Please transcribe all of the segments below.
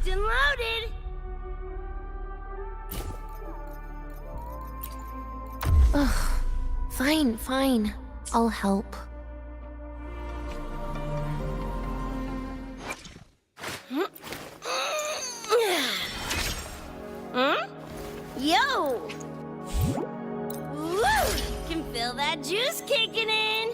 Locked and loaded. Ugh. Fine. I'll help. Huh? Yo! Woo! Can feel that juice kicking in.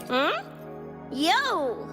Huh? Yo!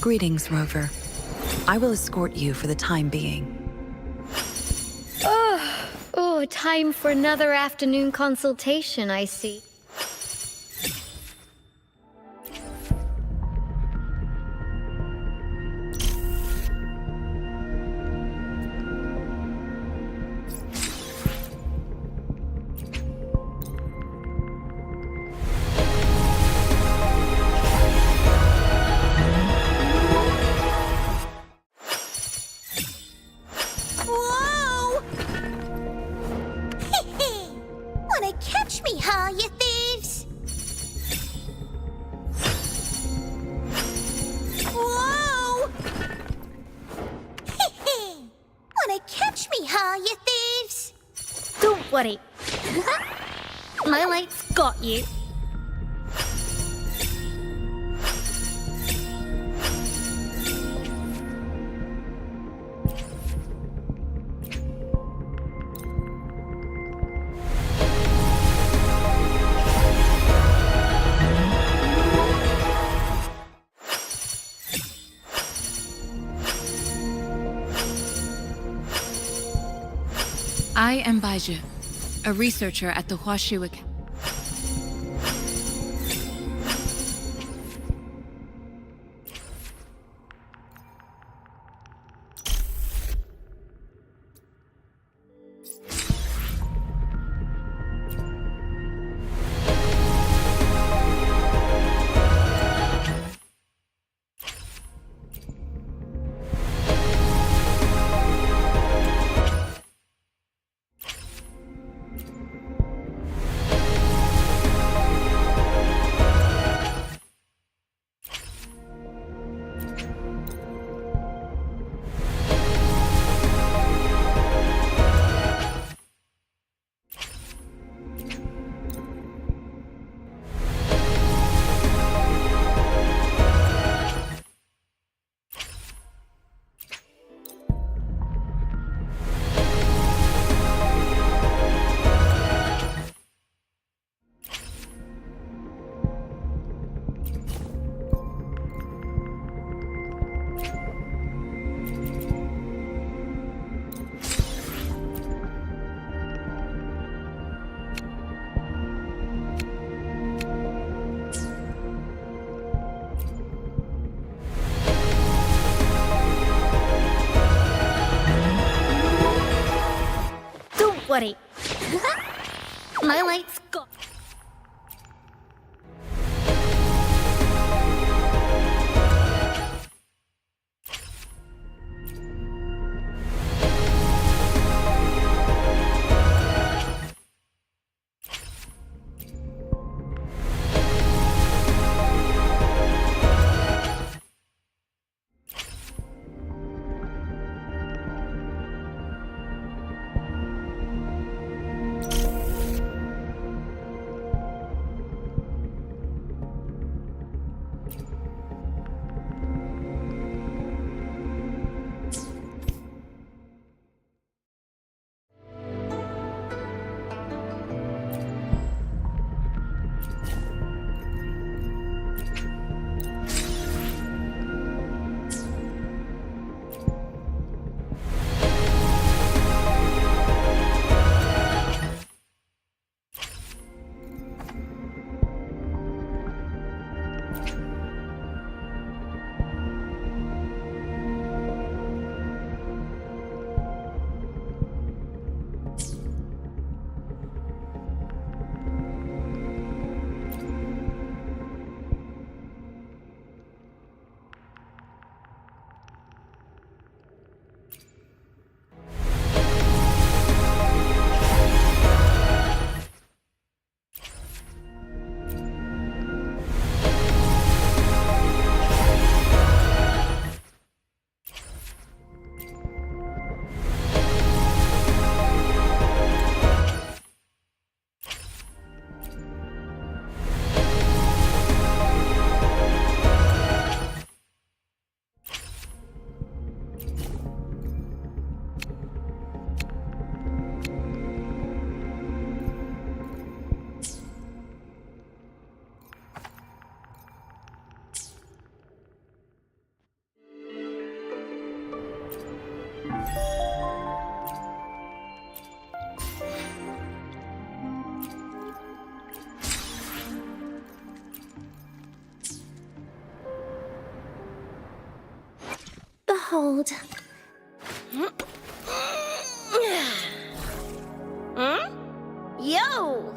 Greetings, Rover. I will escort you for the time being. Oh, time for another afternoon consultation, I see. Whoa! Wanna catch me, huh, you thieves? Whoa! Wanna catch me, huh, you thieves? Don't worry. My light's got you. I am Baiju, a researcher at the Huashu Academy. Don't worry. My light's got. hold. Yo!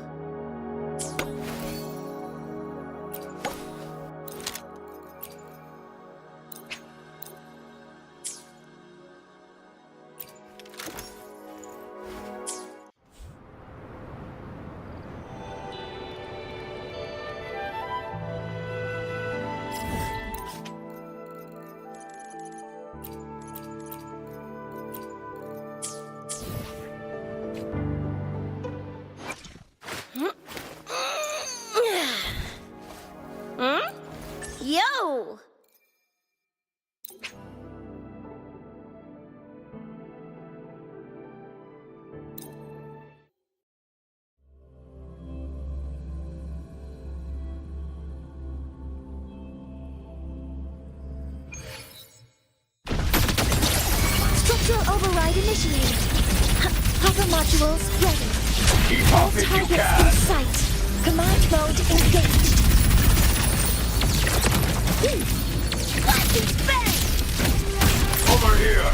Yo! Structural override initiated. Hopper modules ready. Keep All up if you targets in can. sight. Command mode engaged. Lightning bang! Over here.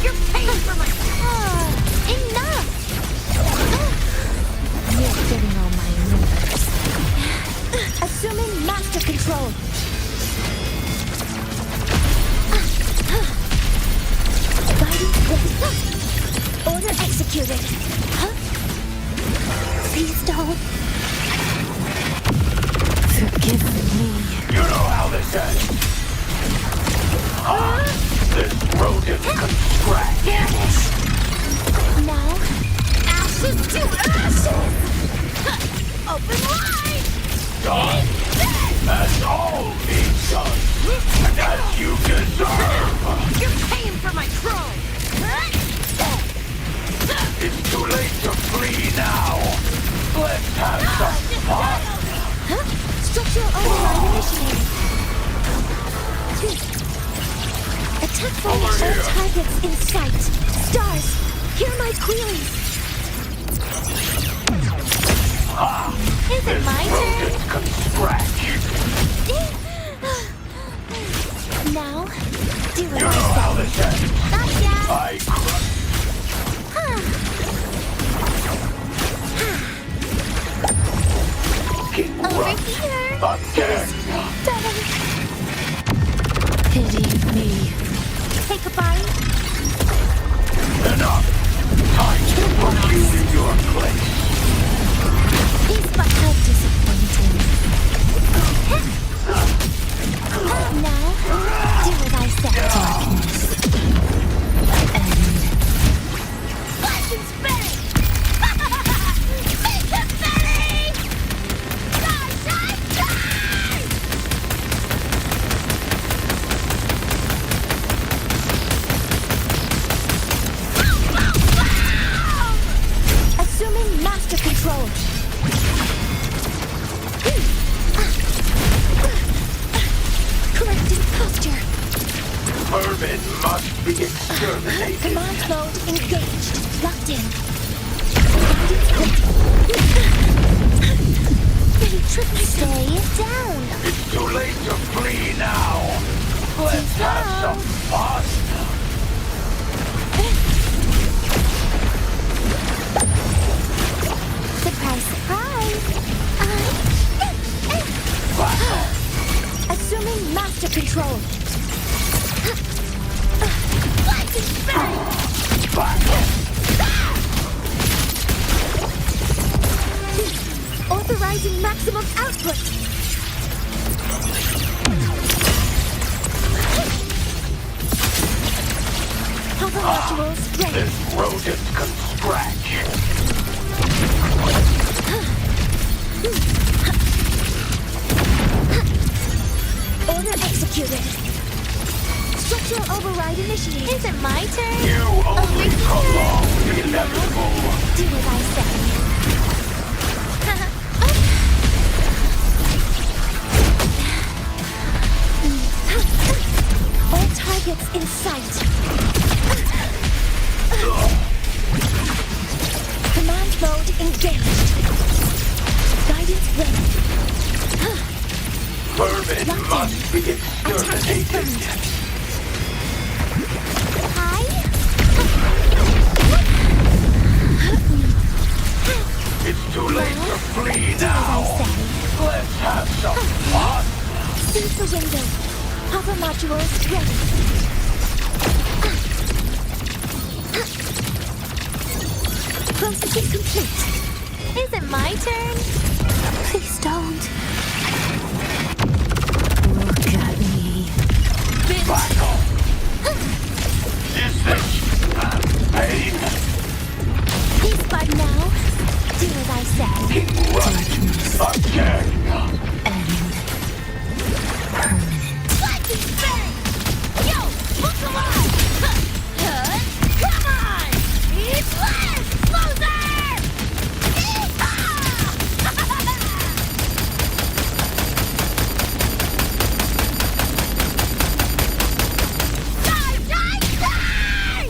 You're paying for my... Enough! You're getting on my nerves. Assuming master control. Guidance ready. Order executed. Please don't. Forgive me. You know how this ends. This rodent can scratch. Vanish. Now, Ashes to ashes! Open wide! Done. As all needs done. And as you deserve. You're paying for my throne! It's too late to flee now. Let's have some fun. structural override initiated. Attack for Over all here. targets in sight. Stars, hear my queries. Is it my turn? Rodent can scratch. Now, do You what know I how say. this ends. Gotcha! I crush. Fucking Over run. here! Again. Pity me. Take a bite. Enough. Time to put you in your place. He's but how disappointing. Now, do what I say. Darkness. Lightning's bang! Make him bang! Die, die, die! Assuming master control. Correcting posture. Vermin must be exterminated. Command mode engaged. Locked in. Really tricky. Stay down. It's too late to flee now. Let's have some fun. Surprise, surprise. Assuming master control. Lightning's bang! Authorizing maximum output. Hopper modules ready. This rodent can scratch. Order executed. Structural override initiated. Is it my turn? You only prolong the inevitable. Do what I say. All targets in sight. Command mode engaged. Guidance ready. Vermin It Locked must be in. Attack exterminated. confirmed. Hi. It's too late to flee Do as now. I say. Let's have some fun. Seize the window. Hover modules ready. Processing complete. Is it my turn? Please don't. Look at me. Battle. Is this pain? Peace bud now. Do as I say. Run again. Lightning bang! Yo, look alive! Come on! It's less! Closer! Die, die, die!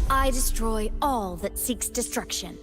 I destroy all that seeks destruction.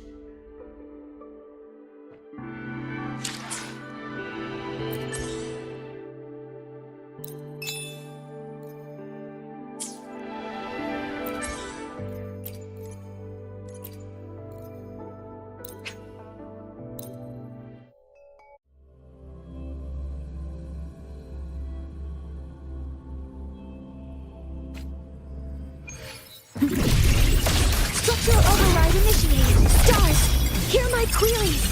Structural override initiated. Stars, hear my queries.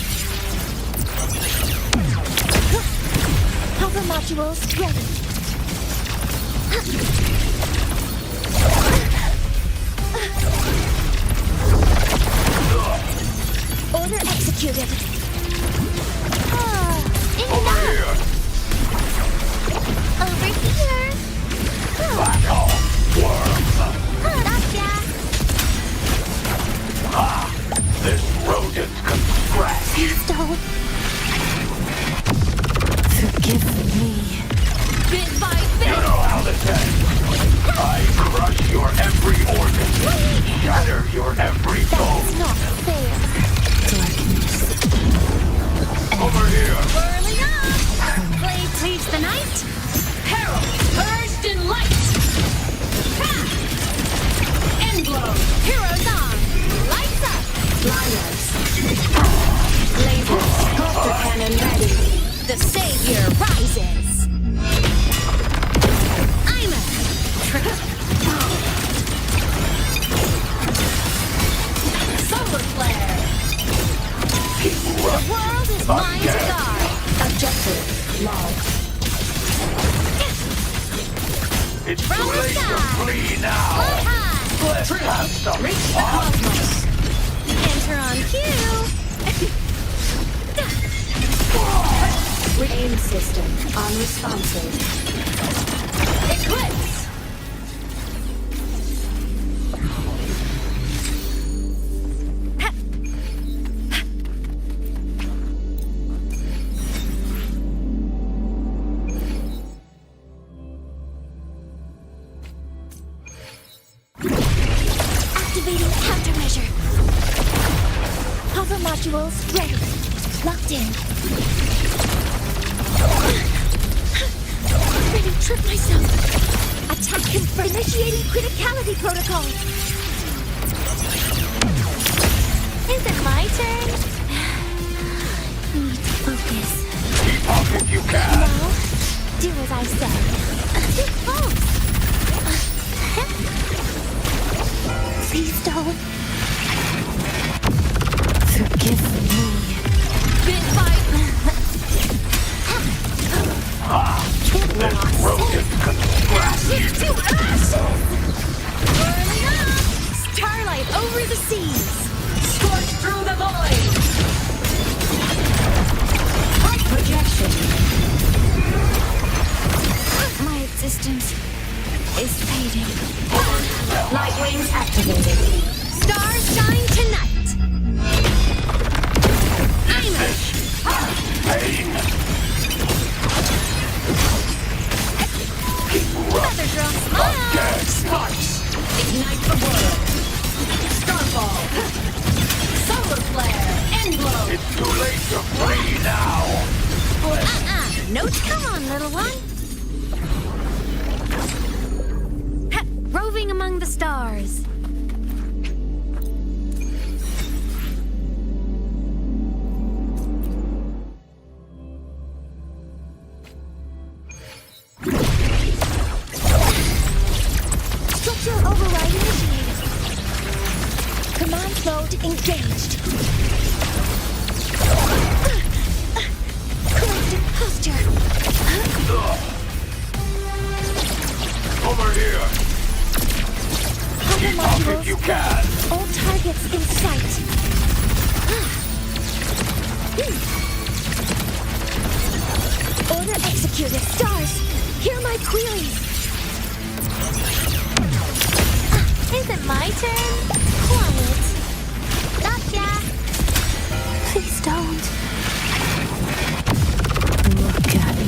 Hover modules ready. Order executed. Enough. Over here. Battle. Worm. Gotcha. This rodent can scratch. Stone. Forgive me. Bit by You bit. know how this ends. I crush your every organ. Shatter your every That's bone. not fair. Darkness. Over here. Whirling up. Blade cleaves the night. Peril purged in light. Ha! Endglow. Heroes on. Lights up. Flyers. Lasers. Cluster cannon ready. The savior rises. I'm a trick. Solar flare. Keep The running. world is mine to guard. Objective. Logged. It's From too the late to sky. flee Fly now. high. Let's have some Reach the fun. cosmos. Enter on cue. Aim system unresponsive. Eclipse. Activating countermeasure. Hover modules ready. Locked in. Ready to trip myself. Attack confirmed. Initiating criticality protocol. Is it my turn? Need to focus. Keep up if you can. Now, do as I say. It falls. Please don't. Forgive me. Bit by This rodent can scratch. ashes to ashes. Whirling up. Starlight over the seas. Scorch through the void. Projection. My existence No, come on, little one. Ha! Roving among the stars. Structure override initiated. Command mode engaged. Corrected posture. Over here! Hover Keep up if modules. you can! All targets in sight. Order executed. Stars, hear my queries. Is it my turn? Quiet. Gotcha. Please don't. Look at me.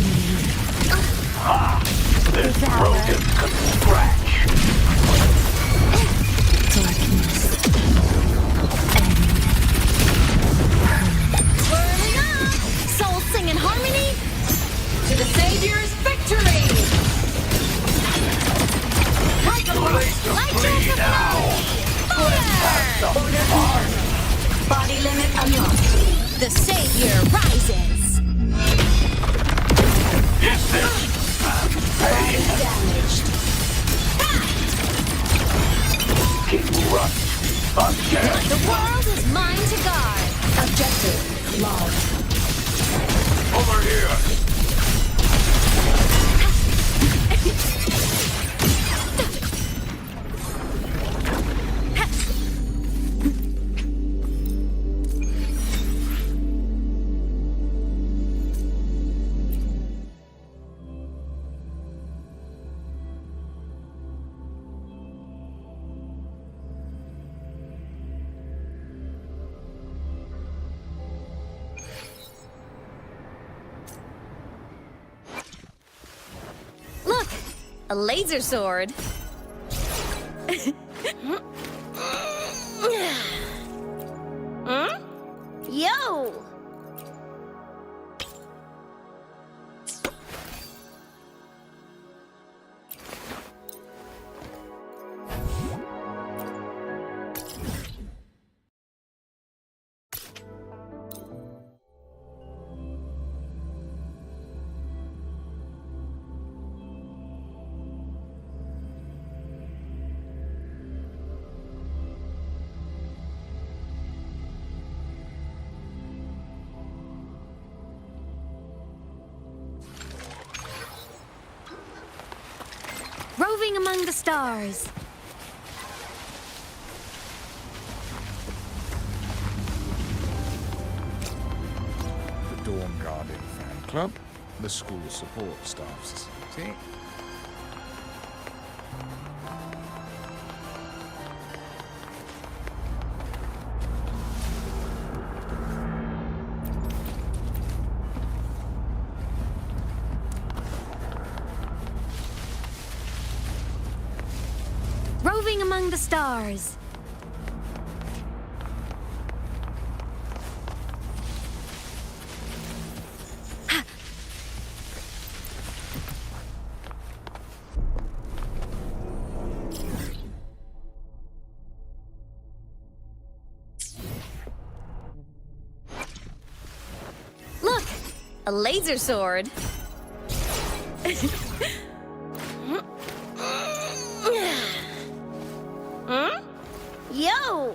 This broken could scratch! Darkness. Whirling up! Soul sing in harmony! To the Savior's victory! Release the Light tree your now! Fire! Order hard! Body limit unlocked. The Savior rises! Is this pain? Damaged. Keep running! Again! The world is mine to guard. Objective lost. Over here! Look! A laser sword. Hmm? Yo! Roving among the stars. The Dawn Guarding Fan Club, the School Support Staff Society, Roving among the stars. Look! A laser sword. Hmm? Yo!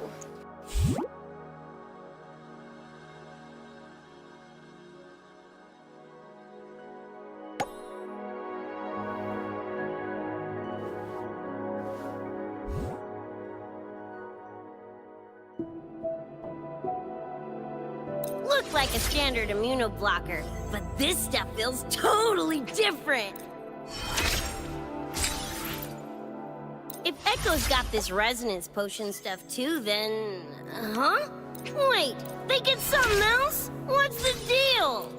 Looked like a standard immunoblocker, but this stuff feels totally different. If Echo's got this resonance potion stuff too, then... Huh? Wait, they get something else? What's the deal?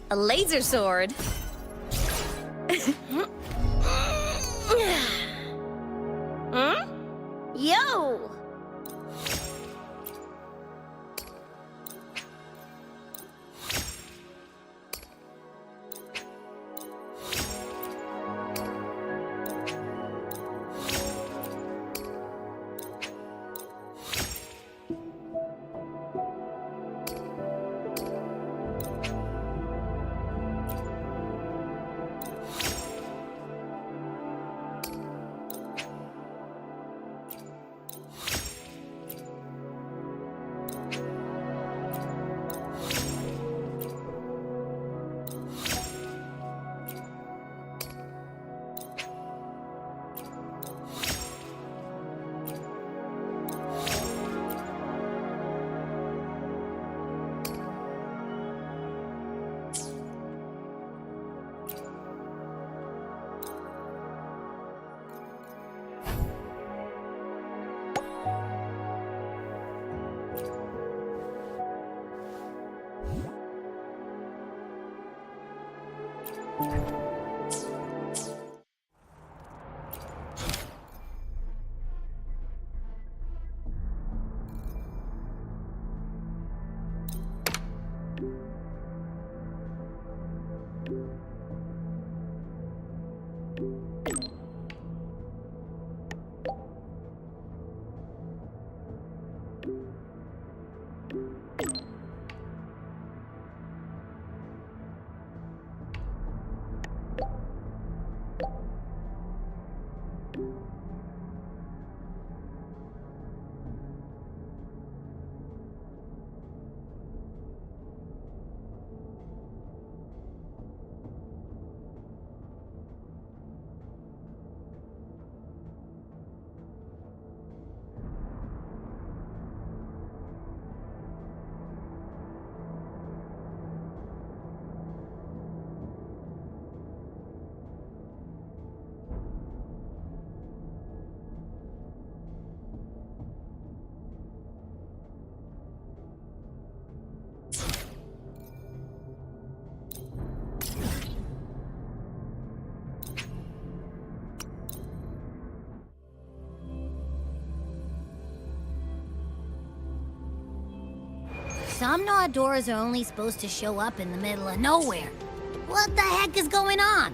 A laser sword? Huh? Yo! Some Nod doors are only supposed to show up in the middle of nowhere. What the heck is going on?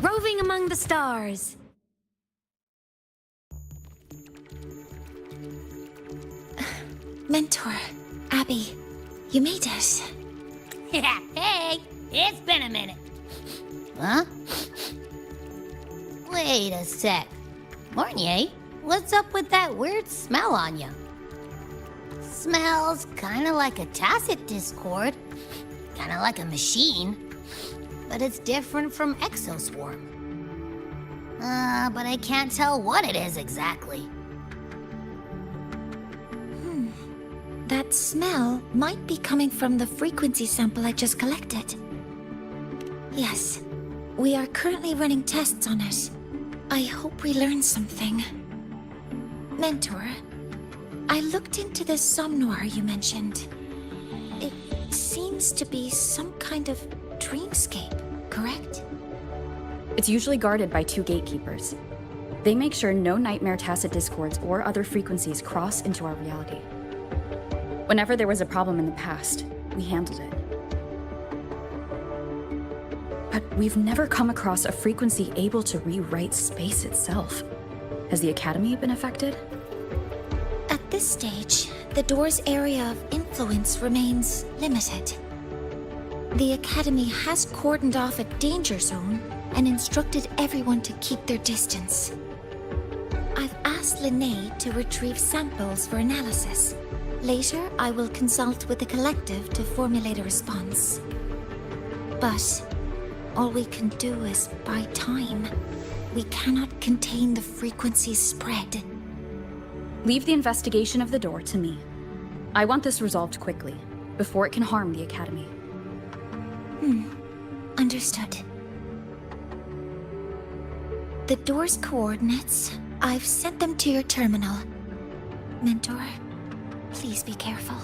Roving among the stars. Mentor, Abby, you made it. Yeah, hey, it's been a minute. Huh? Wait a sec. Mornier, what's up with that weird smell on you? Smells kinda like a tacit discord. Kinda like a machine. But it's different from Exoswarm. But I can't tell what it is exactly. That smell might be coming from the frequency sample I just collected. Yes, we are currently running tests on it. I hope we learn something. Mentor, I looked into the somnoir you mentioned. It seems to be some kind of dreamscape, correct? It's usually guarded by 2 gatekeepers. They make sure no nightmare tacit discords or other frequencies cross into our reality. Whenever there was a problem in the past, we handled it. But we've never come across a frequency able to rewrite space itself. Has the Academy been affected? At this stage, the door's area of influence remains limited. The Academy has cordoned off a danger zone and instructed everyone to keep their distance. I've asked Linnae to retrieve samples for analysis. Later, I will consult with the collective to formulate a response. But all we can do is buy time. We cannot contain the frequency's spread. Leave the investigation of the door to me. I want this resolved quickly, before it can harm the Academy. Understood. The door's coordinates. I've sent them to your terminal. Mentor, please be careful.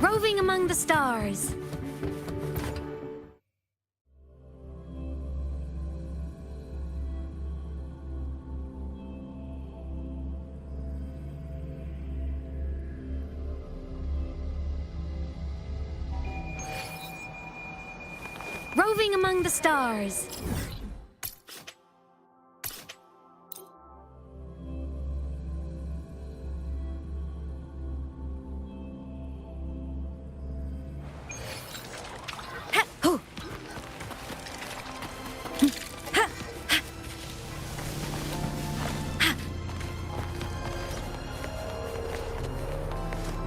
Roving among the stars. Roving among the stars.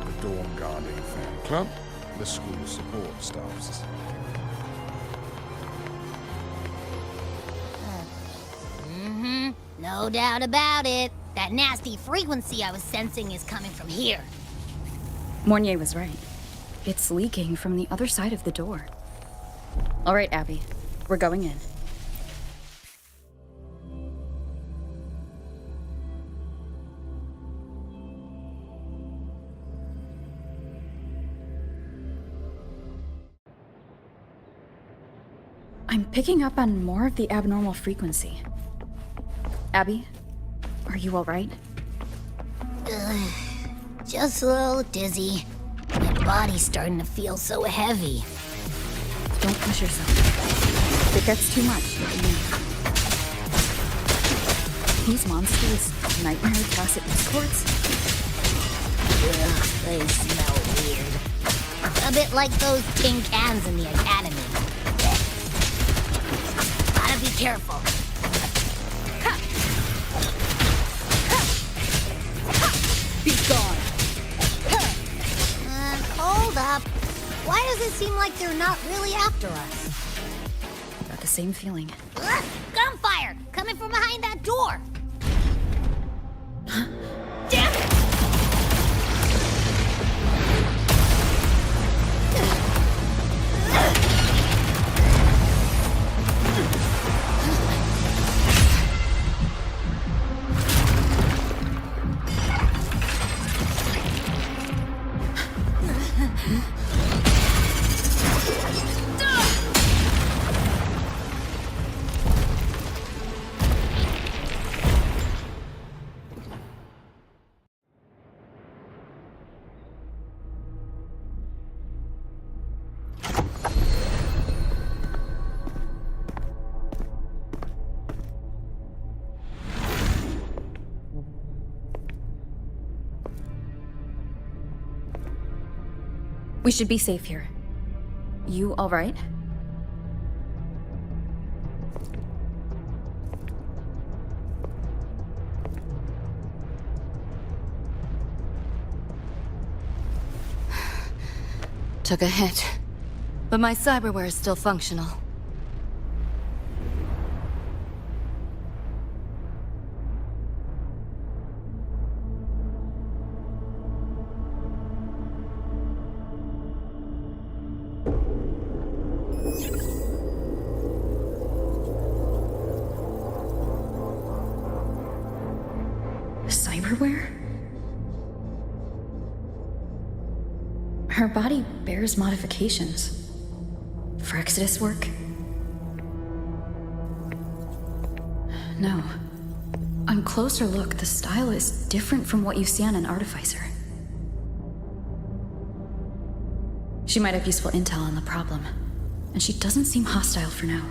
The Dawn Guarding Fan Club, the school support staffs. No doubt about it. That nasty frequency I was sensing is coming from here. Mornier was right. It's leaking from the other side of the door. All right, Abby. We're going in. I'm picking up on more of the abnormal frequency. Abby, are you all right? Just a little dizzy. My body's starting to feel so heavy. Don't push yourself. If it gets too much, let me know. These monsters, nightmare tacit discords? Ugh, they smell weird. A bit like those tin cans in the academy. Gotta be careful. Be gone. Hold up. Why does it seem like they're not really after us? Got the same feeling. Ugh, gunfire! Coming from behind that door! Damn it! We should be safe here. You all right? Took a hit. But my cyberware is still functional. Cyberware? Her body bears modifications. For Exodus work? No. On closer look, the style is different from what you see on an artificer. She might have useful intel on the problem. and she doesn't seem hostile for now.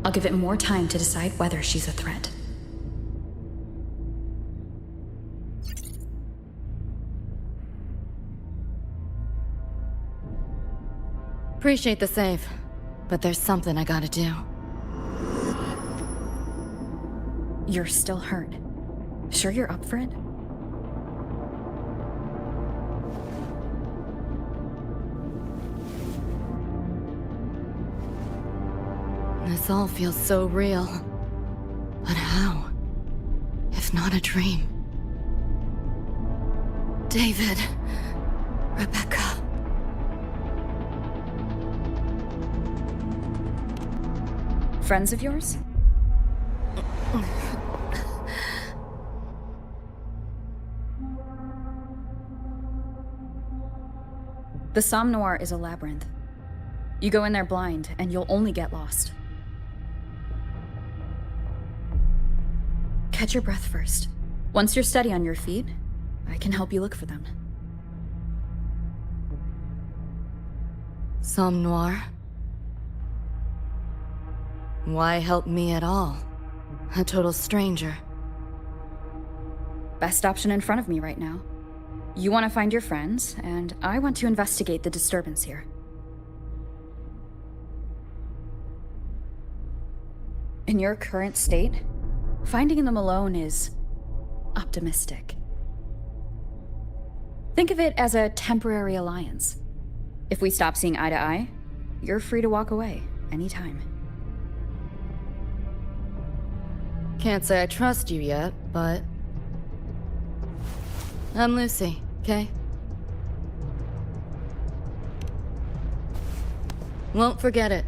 I'll give it more time to decide whether she's a threat. Appreciate the save, but there's something I gotta do. You're still hurt. Sure you're up for it? This all feels so real. But how? If not a dream? David. Rebecca. Friends of yours? The Somme Noir is a labyrinth. You go in there blind, and you'll only get lost. Catch your breath first. Once you're steady on your feet, I can help you look for them. Somme Noir? Why help me at all? A total stranger. Best option in front of me right now. You want to find your friends, and I want to investigate the disturbance here. In your current state, finding them alone is optimistic. Think of it as a temporary alliance. If we stop seeing eye to eye, you're free to walk away anytime. Can't say I trust you yet, but... I'm Lucy, okay? Won't forget it.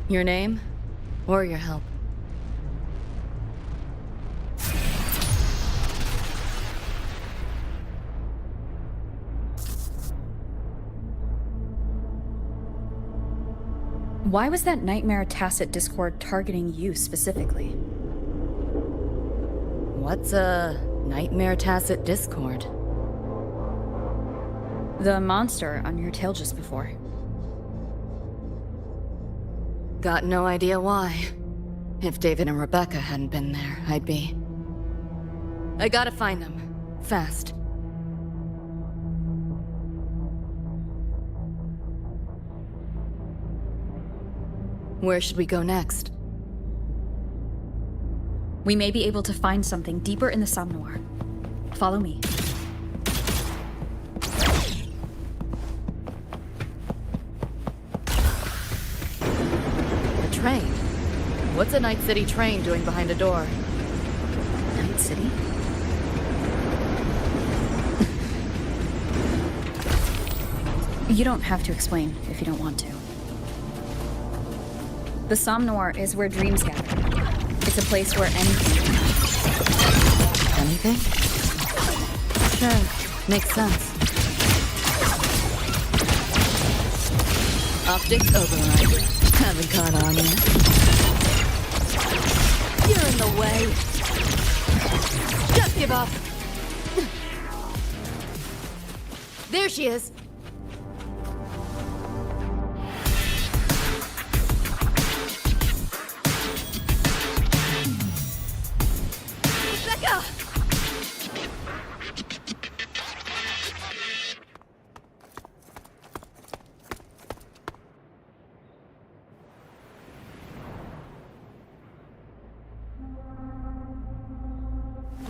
Your name, or your help. Why was that nightmare Tacit Discord targeting you specifically? What's a nightmare Tacit Discord? The monster on your tail just before. Got no idea why. If David and Rebecca hadn't been there, I'd be... I gotta find them. Fast. Where should we go next? We may be able to find something deeper in the Somme Noir. Follow me. A train? What's a Night City train doing behind a door? Night City? You don't have to explain if you don't want to. The Somme Noir is where dreams gather. It's a place where anything can happen. Anything? Sure, makes sense. Optics override. Haven't caught on yet. You're in the way. Just give up. There she is. Rebecca!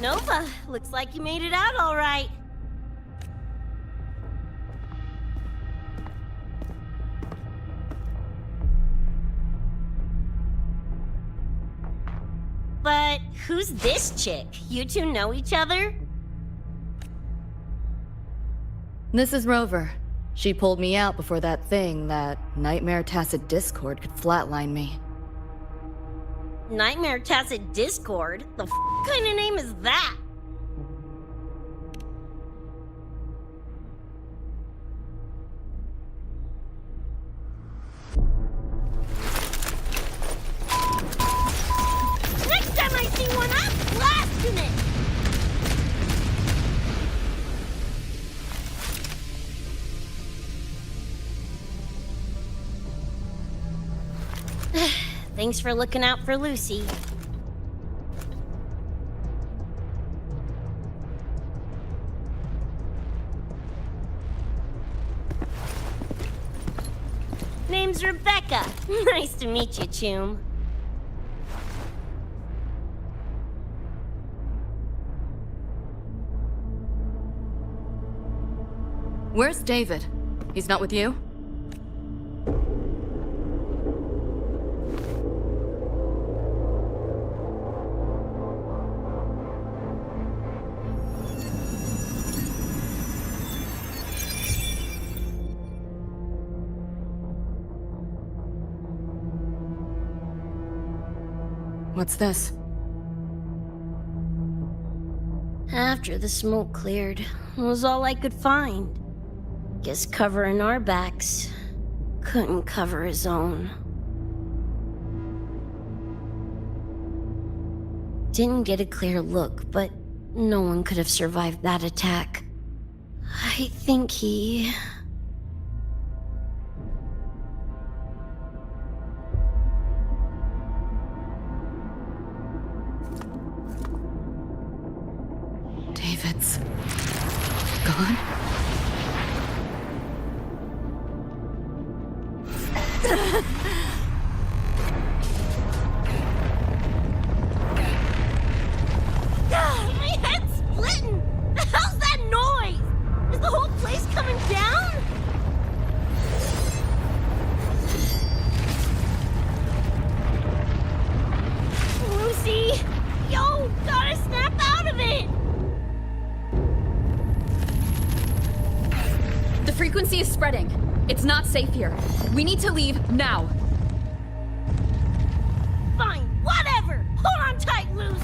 Nova, looks like you made it out all right. But who's this chick? You two know each other? This is Rover. She pulled me out before that thing, that Nightmare Tacit Discord, could flatline me. Nightmare Tacit Discord? The kind of name is that? Next time I see one, I'm blasting it! Thanks for looking out for Lucy. Name's Rebecca. Nice to meet you, Choom. Where's David? He's not with you? What's this? After the smoke cleared, it was all I could find. Guess covering our backs couldn't cover his own. Didn't get a clear look, but no one could have survived that attack. I think he... David's gone? My head's splitting! The hell's that noise? Is the whole place coming down? Lucy! Yo, gotta snap out of it! The frequency is spreading. It's not safe here. We need to leave now. Fine, whatever! Hold on tight, Luce!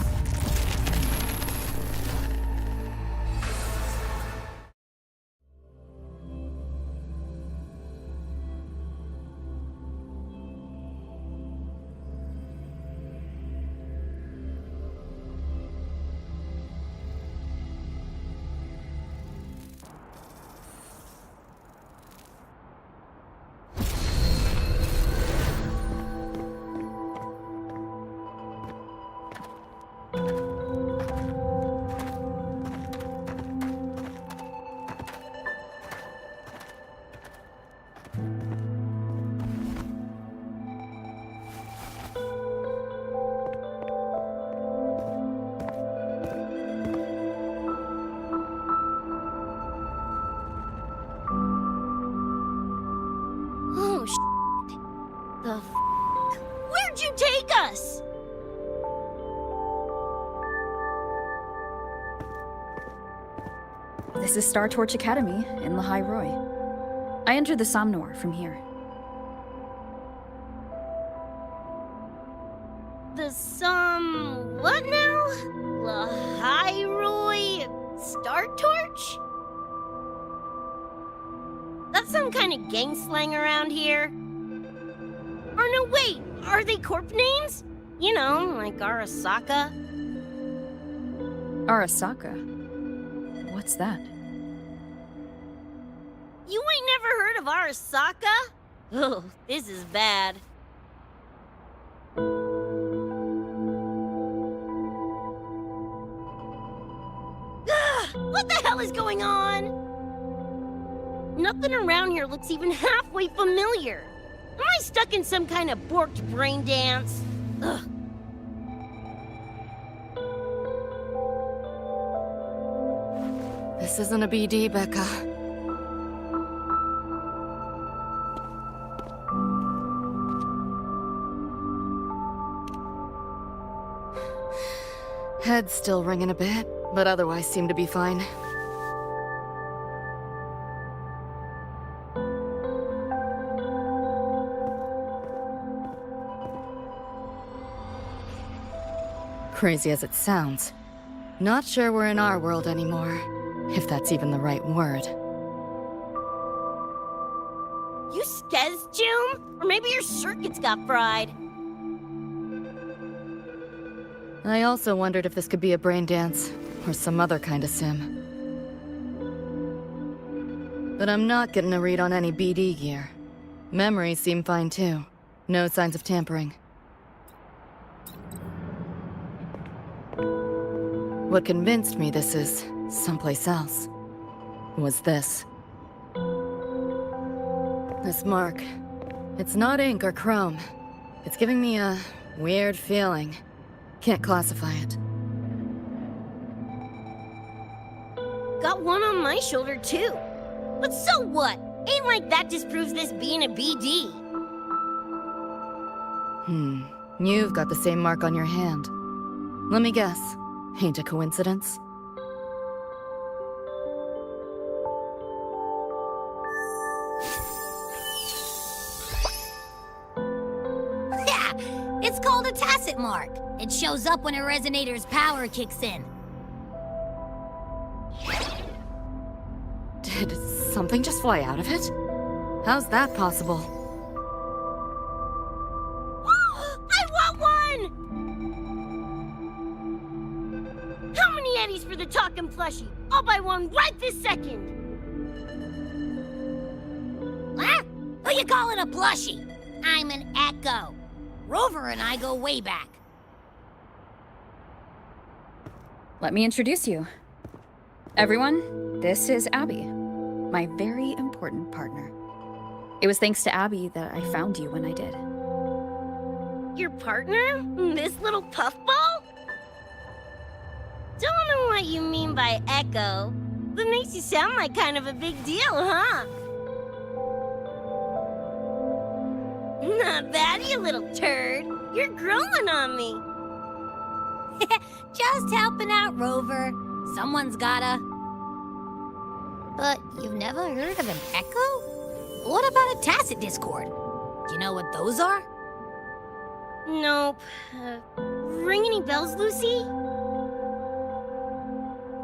Oh, shit. The f***? Where'd you take us? This is Star Torch Academy in Lahai Roy. I entered the Somnor from here. What now? Lahai Star Torch? That's some kind of gang slang around here. Or no, wait, are they corp names? You know, like Arasaka. Arasaka? What's that? You ain't never heard of Arasaka? Oh, this is bad. What the hell is going on? Nothing around here looks even halfway familiar. Am I stuck in some kind of borked brain dance? Ugh. This isn't a BD, Becca. Head's still ringing a bit, but otherwise seem to be fine. Crazy as it sounds, not sure we're in our world anymore, if that's even the right word. You skez, June? Or maybe your circuits got fried. I also wondered if this could be a brain dance, or some other kind of sim. But I'm not getting a read on any BD gear. Memories seem fine too. No signs of tampering. What convinced me this is someplace else was this. This mark. It's not ink or chrome. It's giving me a weird feeling. Can't classify it. Got one on my shoulder, too. But so what? Ain't like that disproves this being a BD. You've got the same mark on your hand. Let me guess. Ain't a coincidence? Yeah, it's called a tacit mark. It shows up when a resonator's power kicks in. Did something just fly out of it? How's that possible? I want one! How many eddies for the talking plushie? I'll buy one right this second! Huh? Who you calling a plushie? I'm an Echo. Rover and I go way back. Let me introduce you. Everyone, this is Abby, my very important partner. It was thanks to Abby that I found you when I did. Your partner? This little puffball? Don't know what you mean by Echo, but makes you sound like kind of a big deal, huh? Not bad, you little turd. You're growing on me. Just helping out, Rover. Someone's gotta. But you've never heard of an Echo? What about a tacit discord? Do you know what those are? Nope. Ring any bells, Lucy?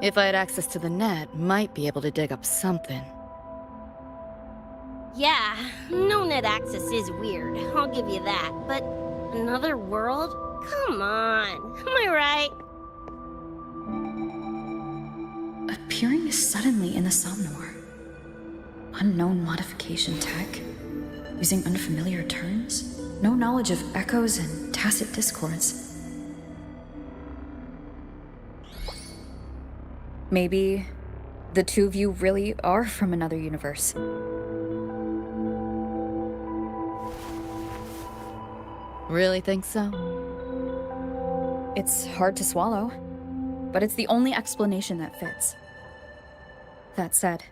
If I had access to the net, might be able to dig up something. Yeah, no net access is weird, I'll give you that. But another world? Come on, am I right? Appearing suddenly in the Somnor. Unknown modification tech. Using unfamiliar terms. No knowledge of echoes and tacit discords. Maybe the two of you really are from another universe. Really think so? It's hard to swallow, but it's the only explanation that fits. That said,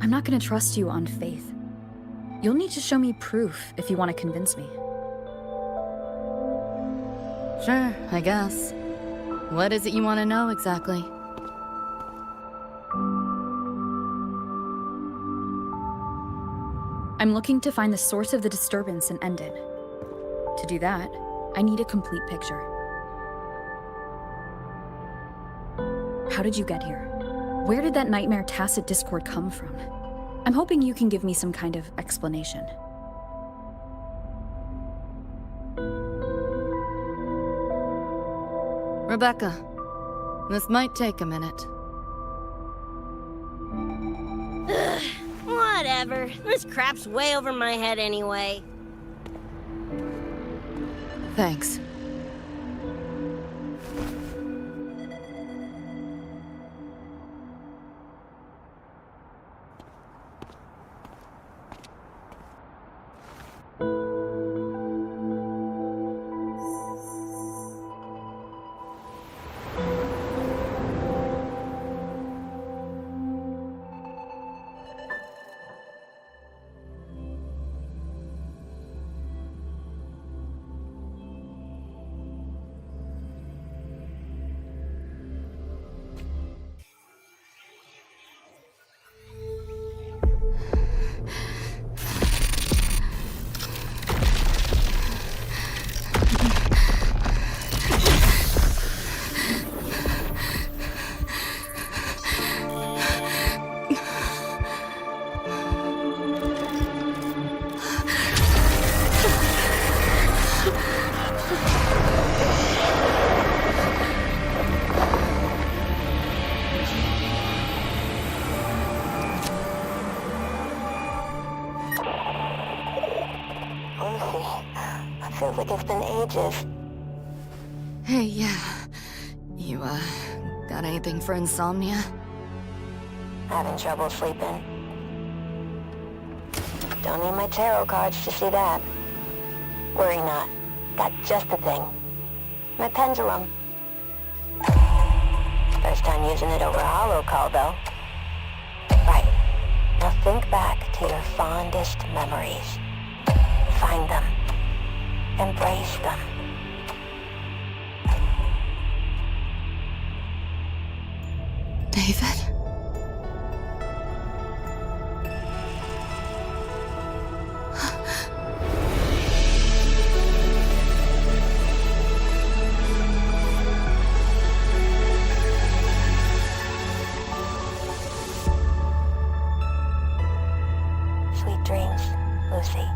I'm not gonna trust you on faith. You'll need to show me proof if you want to convince me. Sure, I guess. What is it you want to know exactly? I'm looking to find the source of the disturbance and end it. To do that, I need a complete picture. How did you get here? Where did that nightmare tacit discord come from? I'm hoping you can give me some kind of explanation. Rebecca, this might take a minute. Whatever, this crap's way over my head anyway. Thanks. Feels like it's been ages. Hey, yeah. You, Got anything for insomnia? Having trouble sleeping? Don't need my tarot cards to see that. Worry not. Got just the thing. My pendulum. First time using it over hollow call, though. Right. Now think back to your fondest memories. Find them. Embrace them. David? Sweet dreams, Lucy.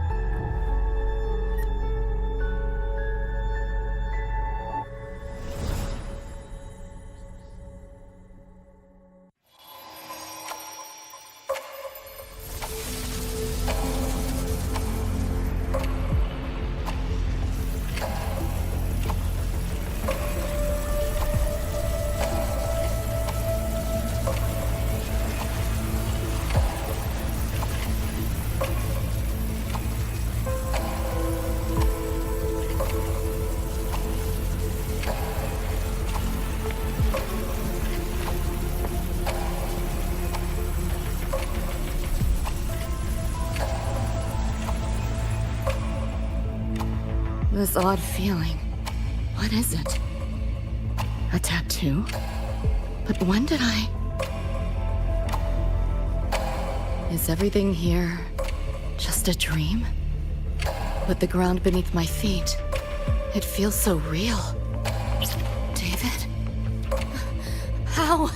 This odd feeling. What is it? A tattoo? But when did I... Is everything here just a dream? With the ground beneath my feet, it feels so real. David? How?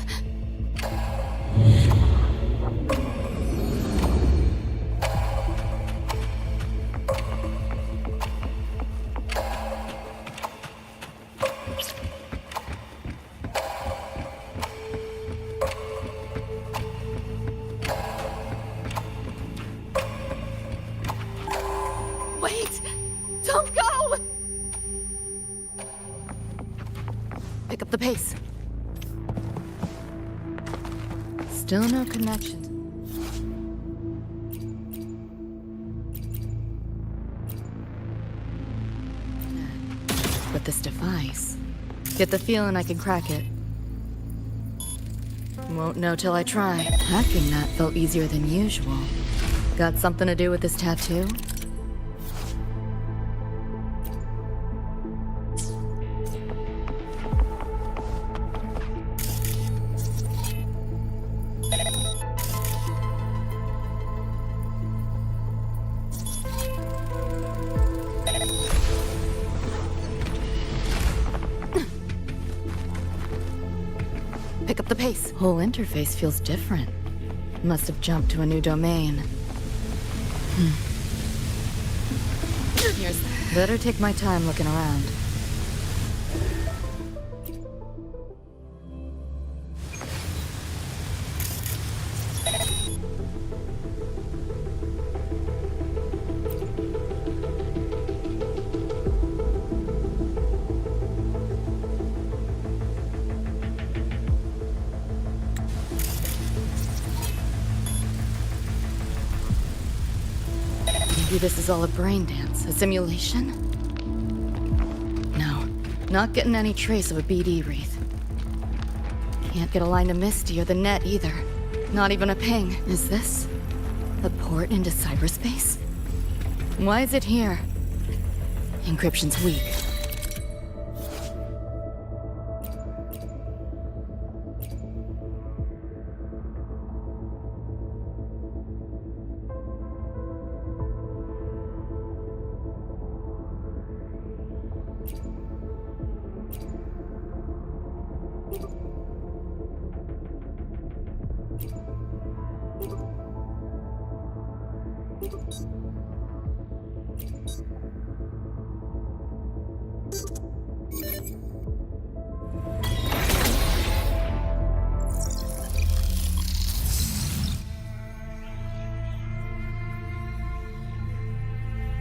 Wait! Don't go! Pick up the pace. Still no connection. But this device... Get the feeling I can crack it. Won't know till I try. Hacking that felt easier than usual. Got something to do with this tattoo? Pick up the pace. Whole interface feels different. Must have jumped to a new domain. Here's that. Better take my time looking around. Maybe this is all a brain dance, a simulation? No, not getting any trace of a BD wreath. Can't get a line to Misty or the net either. Not even a ping. Is this a port into cyberspace? Why is it here? Encryption's weak.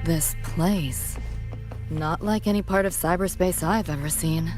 This place. Not like any part of cyberspace I've ever seen.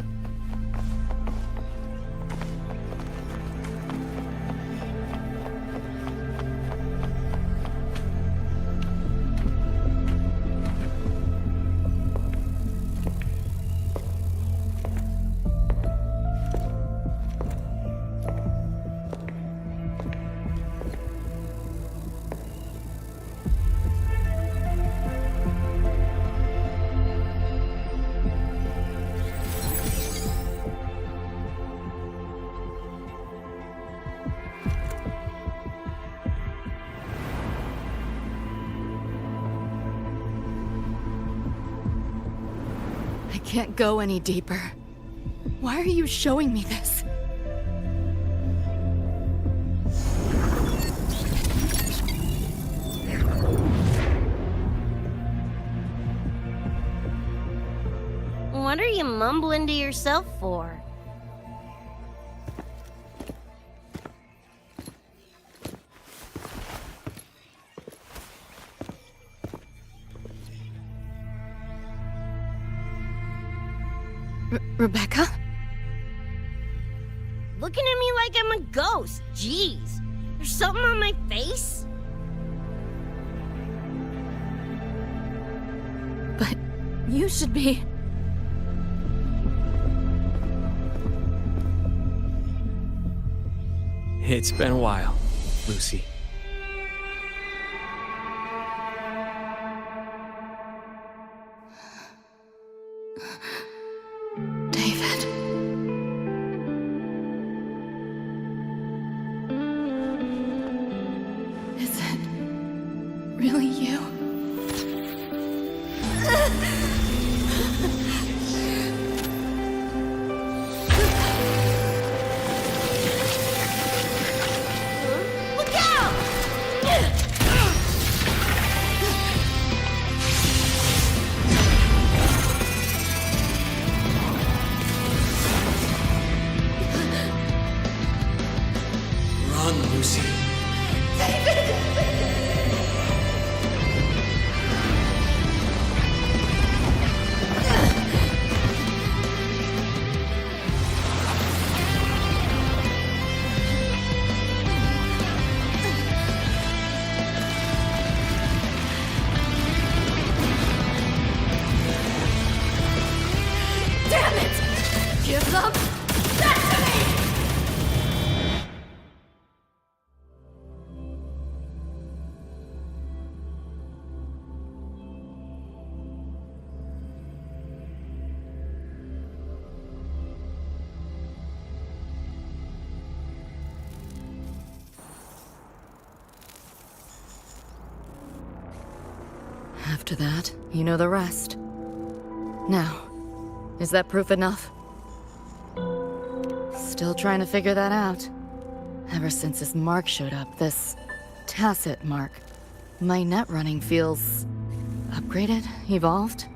can't go any deeper. Why are you showing me this? What are you mumbling to yourself for? Rebecca? Looking at me like I'm a ghost. Jeez. There's something on my face? But you should be... It's been a while, Lucy. David. Is it really you? Look out! Run, Lucy. Damn it! Give them that to me! After that, you know the rest. Now, is that proof enough? Still trying to figure that out. Ever since this mark showed up, this tacit mark, my net running feels upgraded, evolved.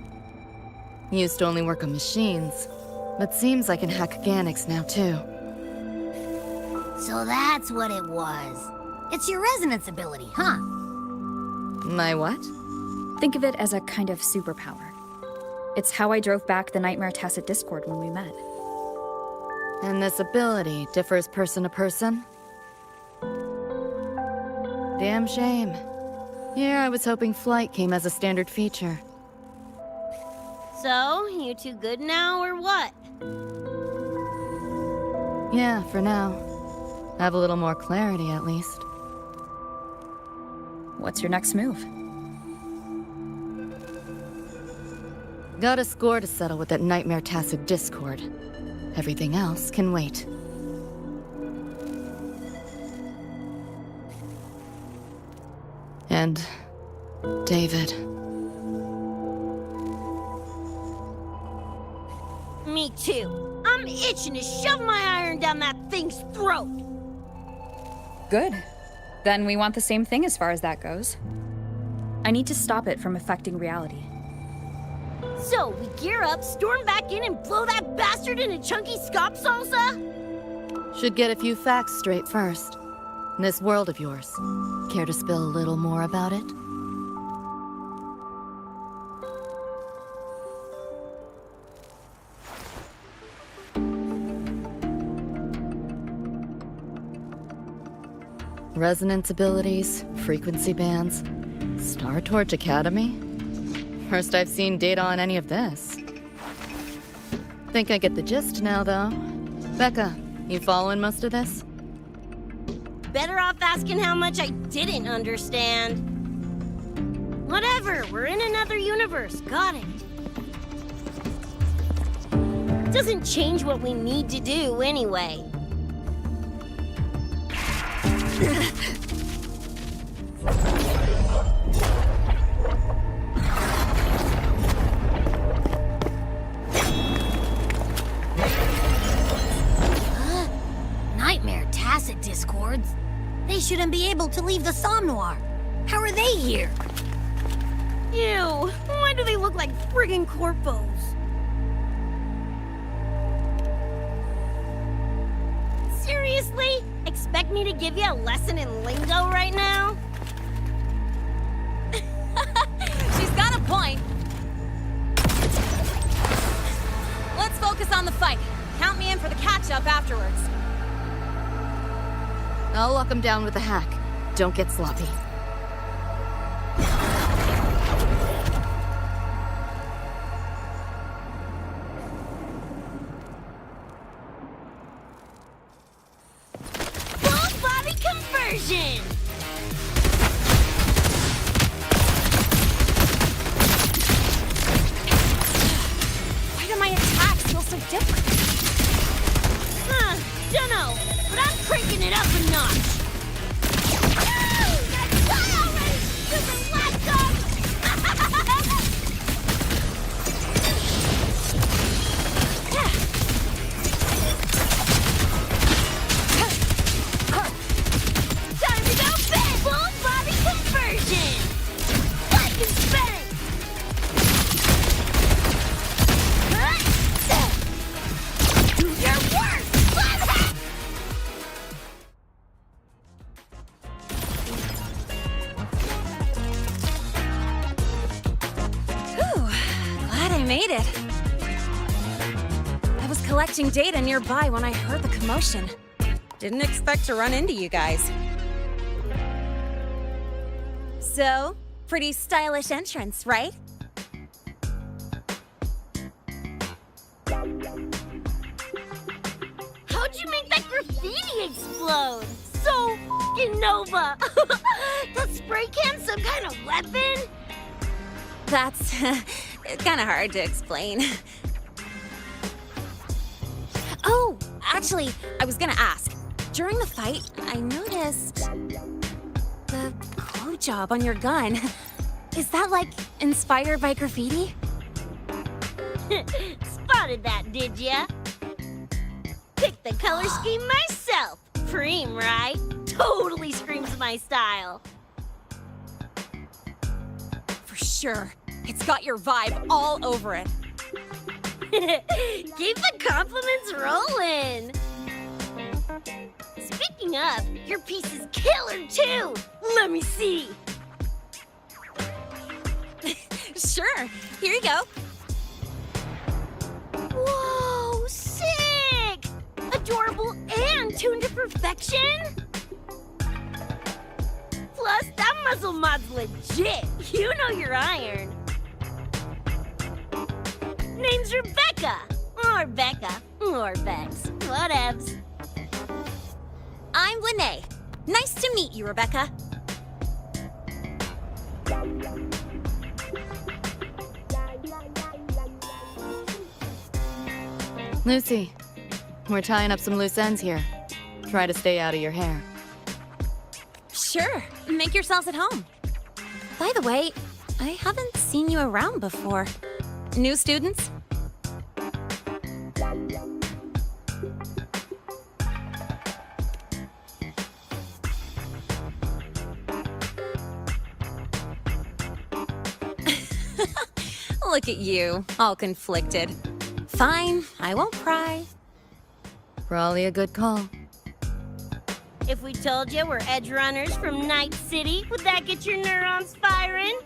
Used to only work on machines, but seems I can hack organics now too. So that's what it was. It's your resonance ability, huh? My what? Think of it as a kind of superpower. It's how I drove back the Nightmare Tacit Discord when we met. And this ability differs person to person? Damn shame. Here I was hoping flight came as a standard feature. So, you two good now, or what? Yeah, for now. Have a little more clarity, at least. What's your next move? Got a score to settle with that Nightmare Tacit Discord. Everything else can wait. And... David. Me too. I'm itching to shove my iron down that thing's throat. Good. Then we want the same thing as far as that goes. I need to stop it from affecting reality. So, we gear up, storm back in, and blow that bastard into chunky scop salsa? Should get a few facts straight first. This world of yours. Care to spill a little more about it? Resonance abilities, frequency bands, Star Torch Academy? First I've seen data on any of this. Think I get the gist now, though. Becca, you following most of this? Better off asking how much I didn't understand. Whatever, we're in another universe, got it. Doesn't change what we need to do anyway. tacit discords. They shouldn't be able to leave the Somnoir. How are they here? Ew, why do they look like friggin' corpos? Seriously? Expect me to give you a lesson in lingo right now? She's got a point. Let's focus on the fight. Count me in for the catch-up afterwards. I'll lock him down with a hack. Don't get sloppy. Full body conversion! Why do my attacks feel so different? Dunno, but I'm cranking it up a notch. Die already, stupid lapdog! Time to go big! Full body conversion! Like and bang! Do your work! Glad I made it. I was collecting data nearby when I heard the commotion. Didn't expect to run into you guys. So, pretty stylish entrance, right? How'd you make that graffiti explode? So f***ing Nova! That spray can some kind of weapon? That's kind of hard to explain. Oh, actually, I was gonna ask. During the fight, I noticed the glow job on your gun. Is that, like, inspired by graffiti? Spotted that, did ya? Picked the color scheme myself. Cream, right? Totally screams my style. For sure. It's got your vibe all over it. Keep the compliments rolling. Speaking of, your piece is killer too. Let me see. Sure. Here you go. Whoa, sick! Adorable and tuned to perfection? Plus, that muzzle mod's legit. You know your iron. Name's Rebecca. Or Becca. Or Bex. Whatevs. I'm Lene. Nice to meet you, Rebecca. Lucy, we're tying up some loose ends here. Try to stay out of your hair. Sure. Make yourselves at home. By the way, I haven't seen you around before. New students? Look at you, all conflicted. Fine, I won't pry. Probably a good call. If we told you we're edge runners from Night City, would that get your neurons firing?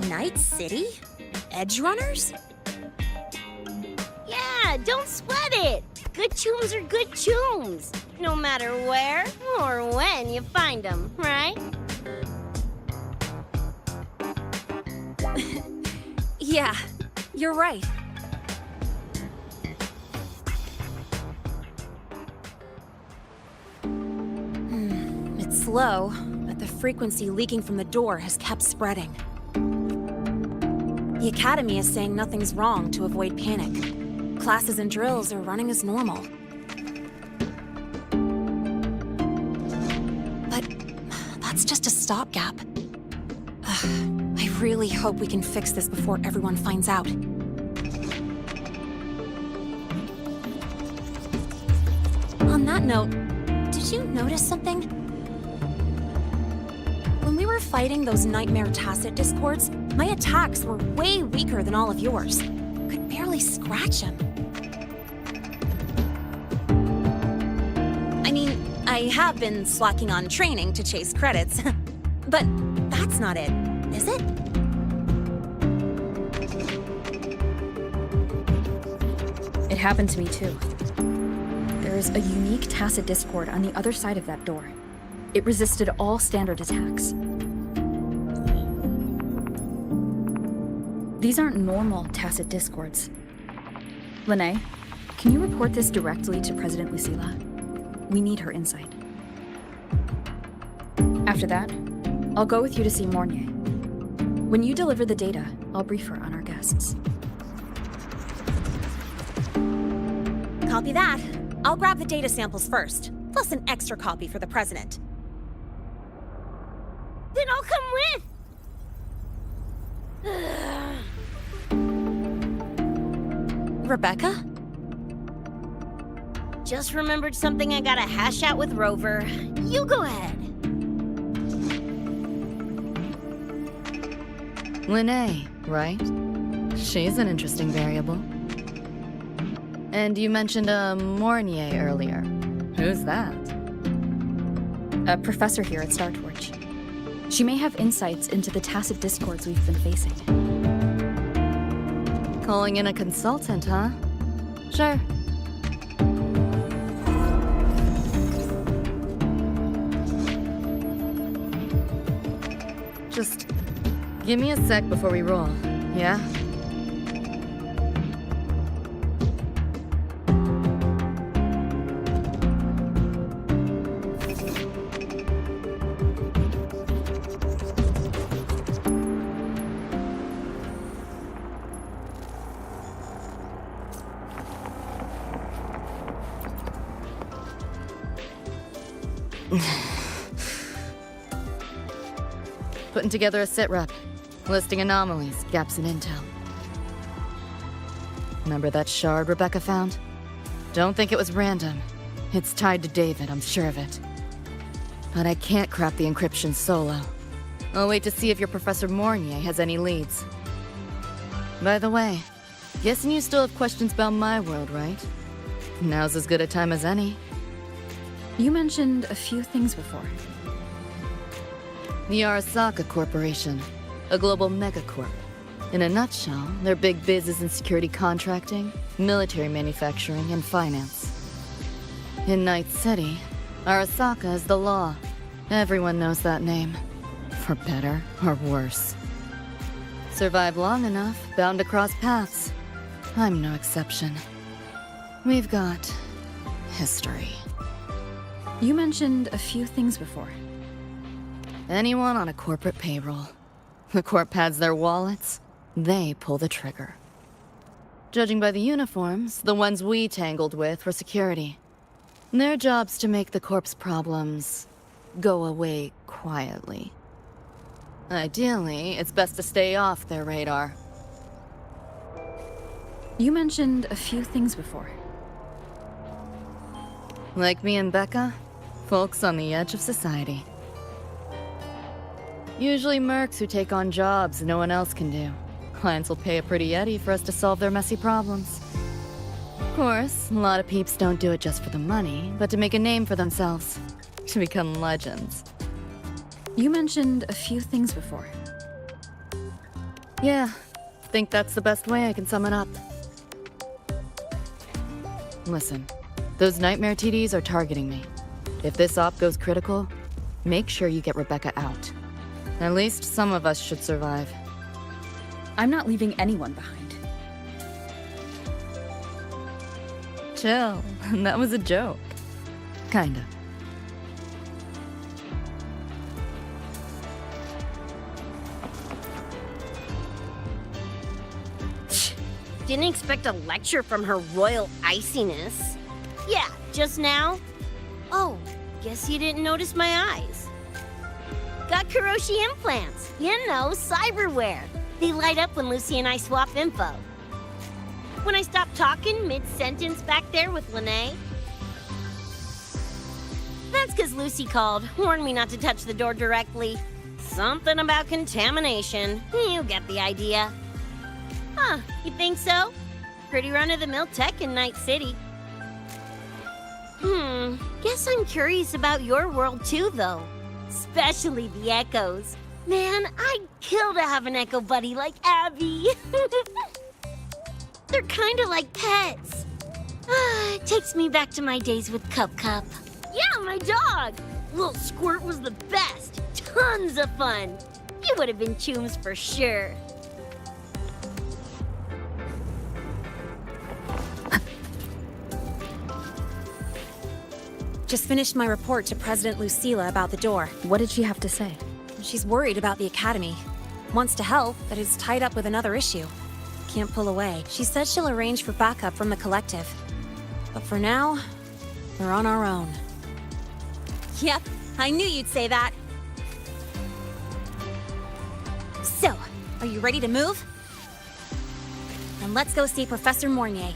Night City? Edge runners? Yeah, don't sweat it. Good tunes are good tunes. No matter where or when you find them, right? Yeah, you're right. It's slow, but the frequency leaking from the door has kept spreading. The Academy is saying nothing's wrong to avoid panic. Classes and drills are running as normal. But that's just a stopgap. I really hope we can fix this before everyone finds out. that note, did you notice something? When we were fighting those nightmare tacit discords, my attacks were way weaker than all of yours. Could barely scratch him. I mean, I have been slacking on training to chase credits, but that's not it, is it? It happened to me too. There is a unique tacit discord on the other side of that door. It resisted all standard attacks. These aren't normal tacit discords. Lene, can you report this directly to President Lucilla? We need her insight. After that, I'll go with you to see Mornier. When you deliver the data, I'll brief her on our guests. Copy that. I'll grab the data samples first, plus an extra copy for the president. Then I'll come with! Rebecca? Just remembered something I gotta hash out with Rover. You go ahead. Lene, right? She's an interesting variable. And you mentioned a Mornier earlier. Who's that? A professor here at StarTorch. She may have insights into the tacit discords we've been facing. Calling in a consultant, huh? Sure. Just give me a sec before we roll, yeah? Putting together a sit-rep, listing anomalies, gaps in intel. Remember that shard Rebecca found? Don't think it was random. It's tied to David, I'm sure of it. But I can't crack the encryption solo. I'll wait to see if your Professor Mornier has any leads. By the way, guessing you still have questions about my world, right? Now's as good a time as any. You mentioned a few things before. The Arasaka Corporation, a global megacorp. In a nutshell, their big biz is in security contracting, military manufacturing, and finance. In Night City, Arasaka is the law. Everyone knows that name. For better or worse. Survive long enough, bound to cross paths. I'm no exception. We've got history. You mentioned a few things before. Anyone on a corporate payroll. The corp pads their wallets, they pull the trigger. Judging by the uniforms, the ones we tangled with were security. Their job's to make the corp's problems go away quietly. Ideally, it's best to stay off their radar. You mentioned a few things before. Like me and Becca, folks on the edge of society. Usually mercs who take on jobs no one else can do. Clients will pay a pretty eddy for us to solve their messy problems. Of course, a lot of peeps don't do it just for the money, but to make a name for themselves. To become legends. You mentioned a few things before. Yeah, think that's the best way I can sum it up. Listen, those nightmare TDs are targeting me. If this op goes critical, make sure you get Rebecca out. At least some of us should survive. I'm not leaving anyone behind. Chill, that was a joke. Kinda. Didn't expect a lecture from her royal iciness. Yeah, just now. Oh, guess you didn't notice my eyes. Got Kuroshi implants. You know, cyberware. They light up when Lucy and I swap info. When I stop talking mid-sentence back there with Lene. It's 'cause Lucy called, warned me not to touch the door directly. Something about contamination. You get the idea. Huh, you think so? Pretty run-of-the-mill tech in Night City. Guess I'm curious about your world too, though. Especially the echoes. Man, I'd kill to have an echo buddy like Abby. They're kinda like pets. It takes me back to my days with Cup Cup. Yeah, my dog! Little Squirt was the best. Tons of fun. You would have been chooms for sure. Just finished my report to President Lucilla about the door. What did she have to say? She's worried about the Academy. Wants to help, but is tied up with another issue. Can't pull away. She said she'll arrange for backup from the collective. But for now, we're on our own. Yep, I knew you'd say that. So, are you ready to move? Then let's go see Professor Mornier.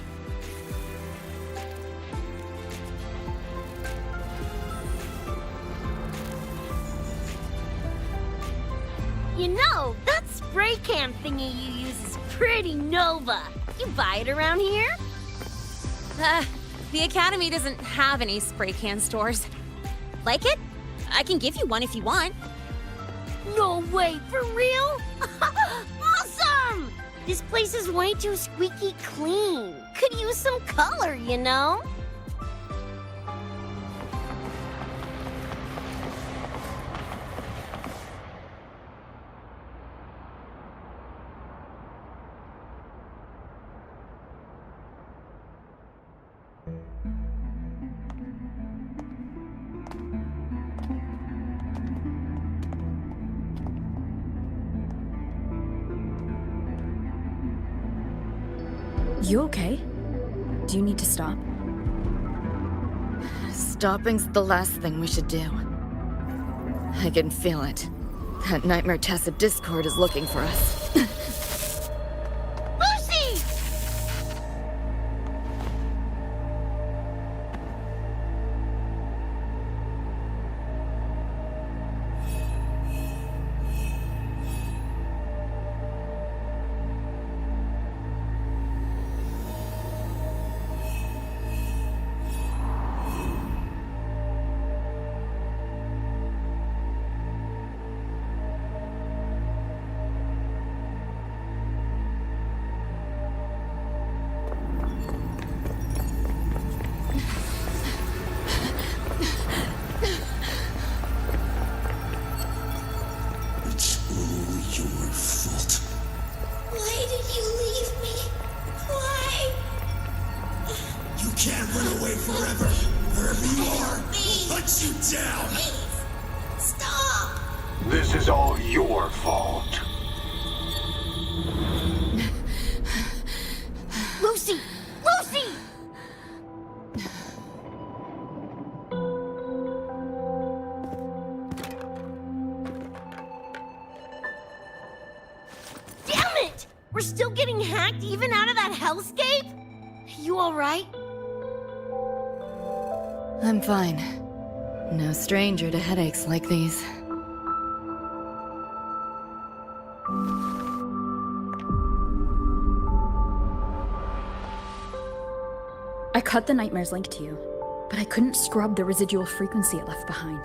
You know, that spray can thingy you use is pretty Nova. You buy it around here? The Academy doesn't have any spray can stores. Like it? I can give you one if you want. No way, for real? Awesome! This place is way too squeaky clean. Could use some color, you know? You okay? Do you need to stop? Stopping's the last thing we should do. I can feel it. That Nightmare Tacit Discord is looking for us. Lucy! This is all your fault. Lucy! Lucy! Damn it! We're still getting hacked even out of that hellscape? You alright? I'm fine. No stranger to headaches like these. I cut the Nightmare's link to you, but I couldn't scrub the residual frequency it left behind.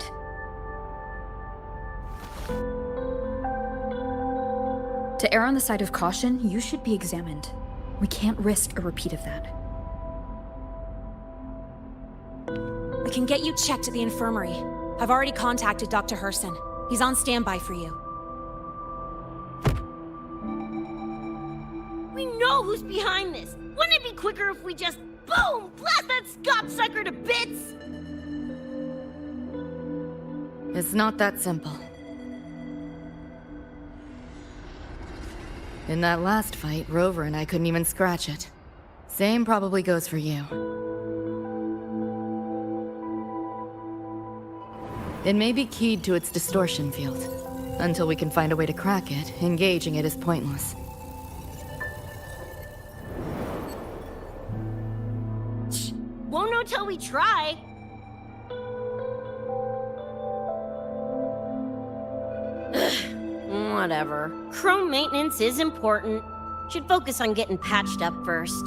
To err on the side of caution, you should be examined. We can't risk a repeat of that. We can get you checked at the infirmary. I've already contacted Dr. Herson. He's on standby for you. We know who's behind this. Wouldn't it be quicker if we just, boom, blast that Scott sucker to bits? It's not that simple. In that last fight, Rover and I couldn't even scratch it. Same probably goes for you. It may be keyed to its distortion field. Until we can find a way to crack it, engaging it is pointless. Won't know till we try. Whatever. Chrome maintenance is important. Should focus on getting patched up first.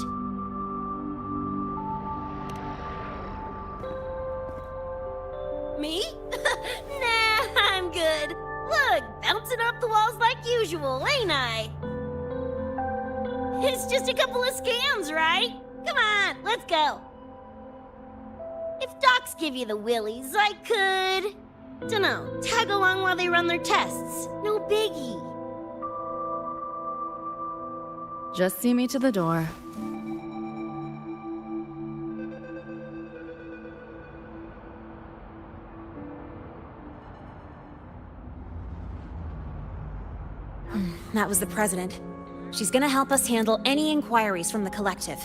Me? Nah, I'm good. Look, bouncing off the walls like usual, ain't I? It's just a couple of scans, right? Come on, let's go. If docs give you the willies, I could... dunno, tag along while they run their tests. No biggie. Just see me to the door. That was the president. She's gonna help us handle any inquiries from the collective.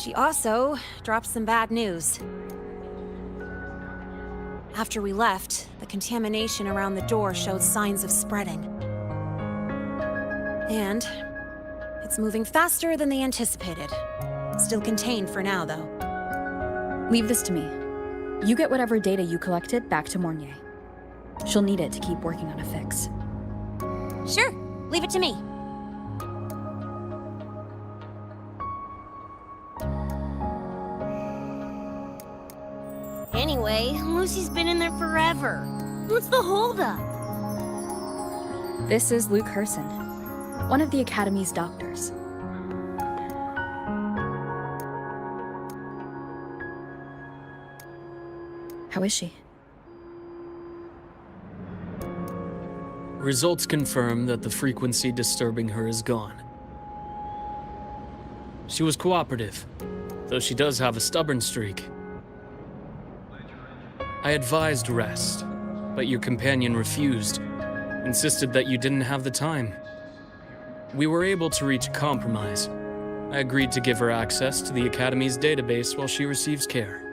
She also dropped some bad news. After we left, the contamination around the door showed signs of spreading. And it's moving faster than they anticipated. Still contained for now, though. Leave this to me. You get whatever data you collected back to Mornier. She'll need it to keep working on a fix. Sure, leave it to me. Anyway, Lucy's been in there forever. What's the holdup? This is Luke Herson, one of the Academy's doctors. How is she? Results confirm that the frequency disturbing her is gone. She was cooperative, though she does have a stubborn streak. I advised rest, but your companion refused, insisted that you didn't have the time. We were able to reach a compromise. I agreed to give her access to the Academy's database while she receives care.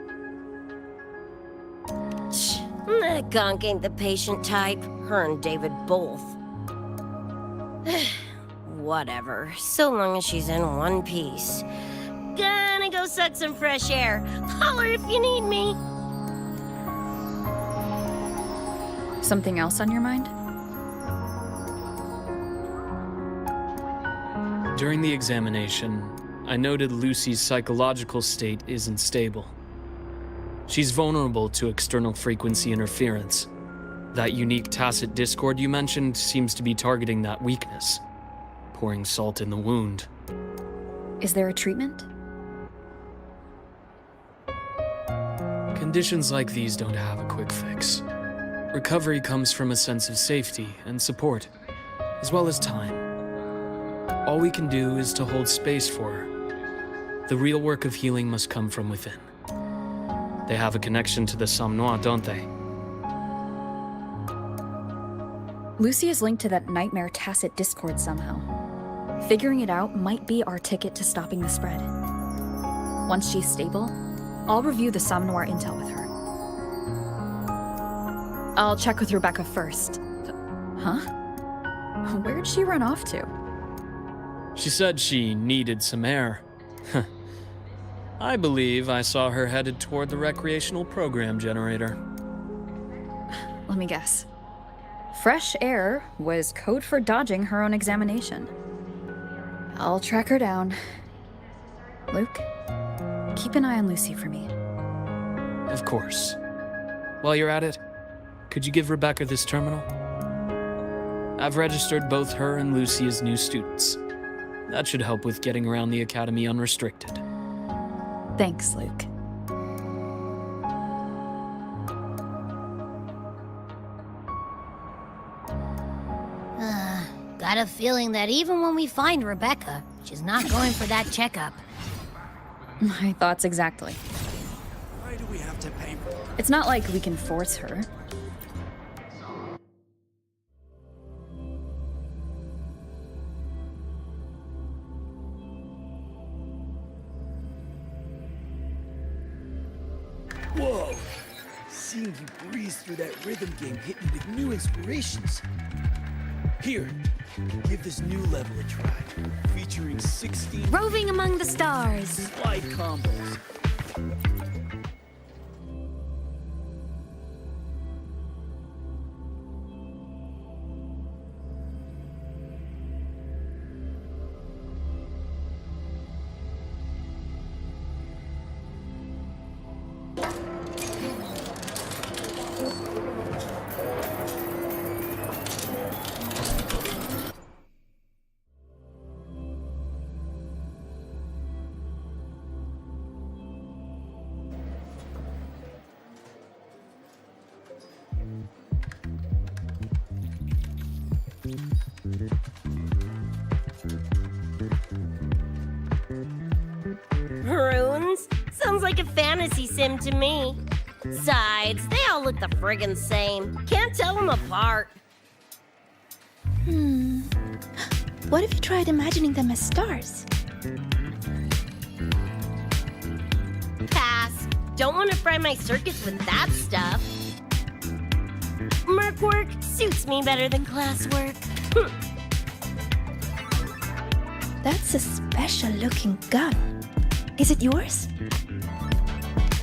That gonk ain't the patient type. Her and David both. Whatever, so long as she's in one piece. Gonna go suck some fresh air. Holler if you need me. Something else on your mind? During the examination, I noted Lucy's psychological state isn't stable. She's vulnerable to external frequency interference. That unique tacit discord you mentioned seems to be targeting that weakness, pouring salt in the wound. Is there a treatment? Conditions like these don't have a quick fix. Recovery comes from a sense of safety and support, as well as time. All we can do is to hold space for her. The real work of healing must come from within. They have a connection to the Somme Noire, don't they? Lucy is linked to that nightmare tacit discord somehow. Figuring it out might be our ticket to stopping the spread. Once she's stable, I'll review the Somme Noire intel with her. I'll check with Rebecca first. Huh? Where'd she run off to? She said she needed some air. I believe I saw her headed toward the recreational program generator. Let me guess. Fresh air was code for dodging her own examination. I'll track her down. Luke, keep an eye on Lucy for me. Of course. While you're at it, could you give Rebecca this terminal? I've registered both her and Lucy as new students. That should help with getting around the Academy unrestricted. Thanks, Luke. Got a feeling that even when we find Rebecca, she's not going for that checkup. My thoughts exactly. Why do we have to pay for it? It's not like we can force her. Whoa! Seeing you breeze through that rhythm game hit me with new inspirations. Here, give this new level a try. Featuring 16 Roving among the stars. slide combos. like a fantasy sim to me. Besides, they all look the friggin' same. Can't tell them apart. What if you tried imagining them as stars? Pass. Don't want to fry my circuits with that stuff. Merc work suits me better than classwork. That's a special looking gun. Is it yours?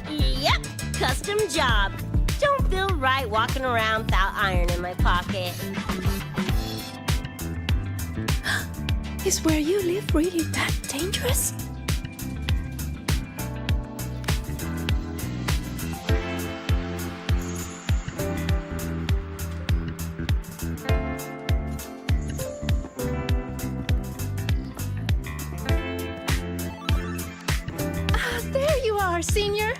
Yep, custom job. Don't feel right walking around without iron in my pocket. Is where you live really that dangerous? Ah, there you are, Senior.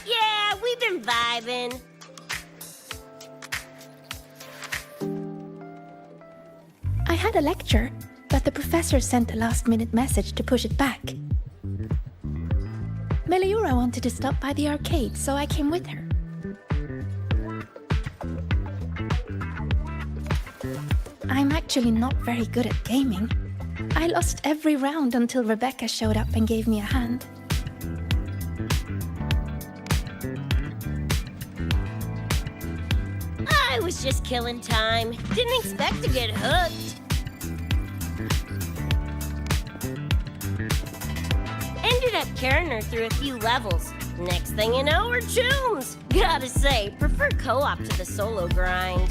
Yeah, we've been vibing. I had a lecture, but the professor sent a last-minute message to push it back. Meliora wanted to stop by the arcade, so I came with her. I'm actually not very good at gaming. I lost every round until Rebecca showed up and gave me a hand. I was just killing time. Didn't expect to get hooked. Ended up carrying her through a few levels. Next thing you know, we're chooms. Gotta say, prefer co-op to the solo grind.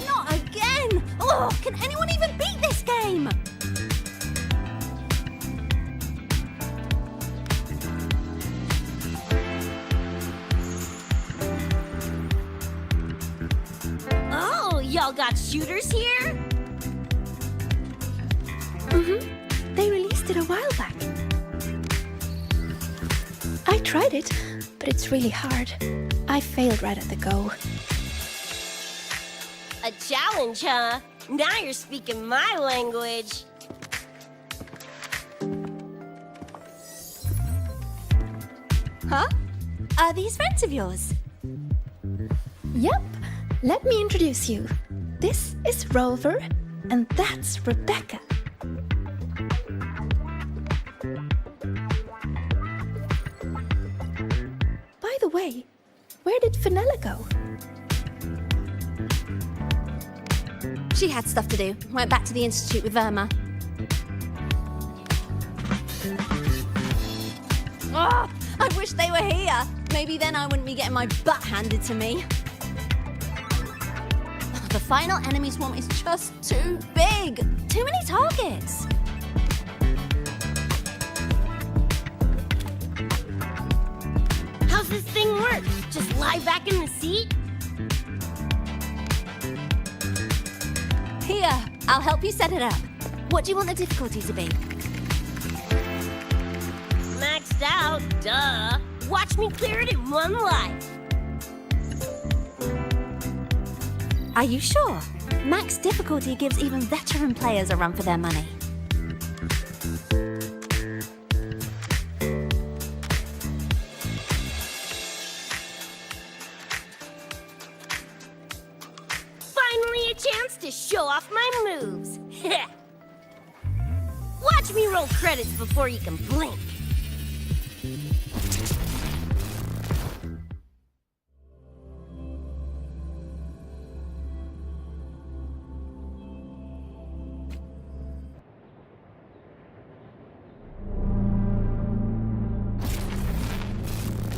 Not again! Oh, can anyone even beat this game? Oh, y'all got shooters here? They released it a while back. I tried it, but it's really hard. I failed right at the go. A challenge, huh? Now you're speaking my language. Huh? Are these friends of yours? Yep, let me introduce you. This is Rover, and that's Rebecca. By the way, where did Fenella go? She had stuff to do. Went back to the Institute with Verma. Oh, I wish they were here. Maybe then I wouldn't be getting my butt handed to me. The final enemy swarm is just too big. Too many targets. How's this thing work? Just lie back in the seat? Here, I'll help you set it up. What do you want the difficulty to be? Maxed out, duh. Watch me clear it in one life. Are you sure? Max difficulty gives even veteran players a run for their money. Finally a chance to show off my moves. Watch me roll credits before you can blink.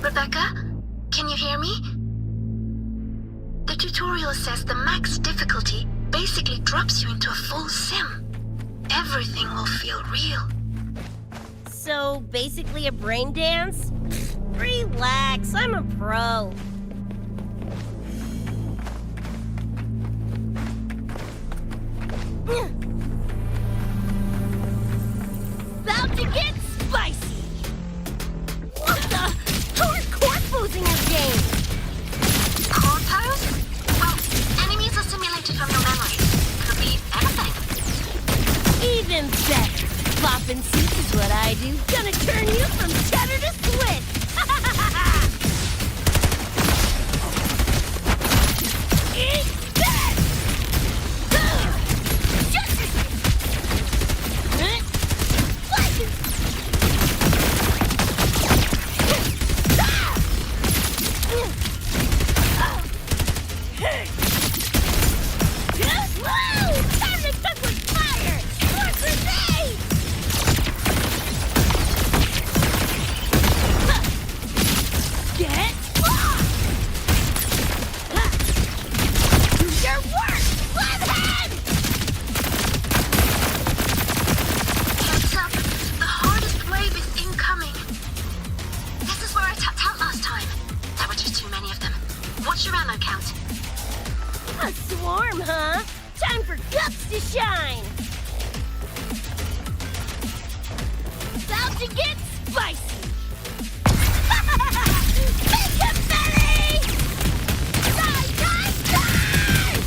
Rebecca, can you hear me? The tutorial says the max difficulty basically drops you into a full sim. Everything will feel real. So, basically a brain dance? Relax, I'm a pro. About to get spicy! What the? How are corpos in your game? What's your ammo count? A swarm, huh? Time for guts to shine! About to get spicy! Make a belly! Die, die, die!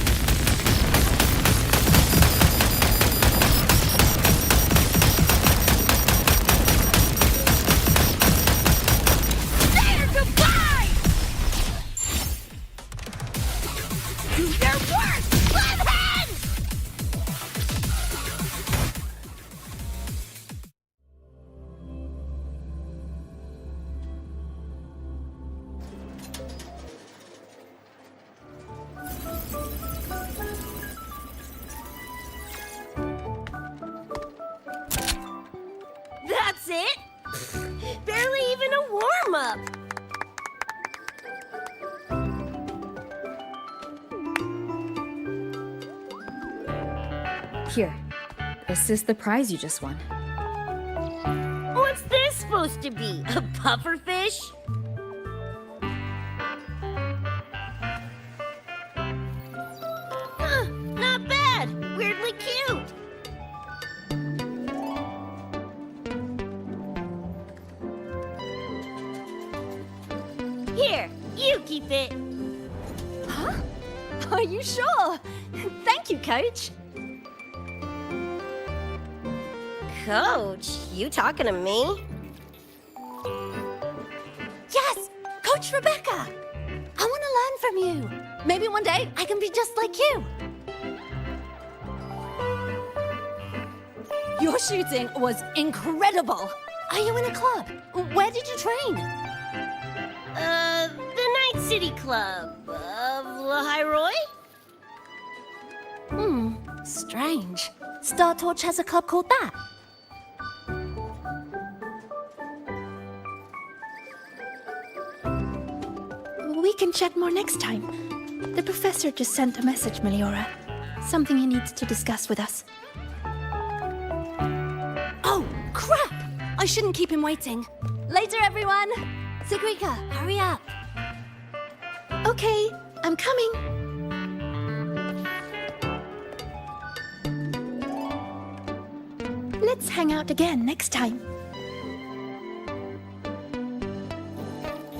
There, goodbye! Do your worst, Bloodhead! That's it? Barely even a warm-up. Here. This is the prize you just won. What's this supposed to be? A pufferfish? Huh, not bad. Weirdly cute. Here, you keep it. Huh? Are you sure? Thank you, Coach. Coach, you talking to me? Yes! Coach Rebecca! I want to learn from you. Maybe one day I can be just like you. Your shooting was incredible. Are you in a club? Where did you train? The Night City Club of Lahiroy? Strange. Star Torch has a club called that. We can chat more next time. The professor just sent a message, Meliora. Something he needs to discuss with us. Oh, crap! I shouldn't keep him waiting. Later, everyone! Sigrika, hurry up. Okay, I'm coming. Let's hang out again next time.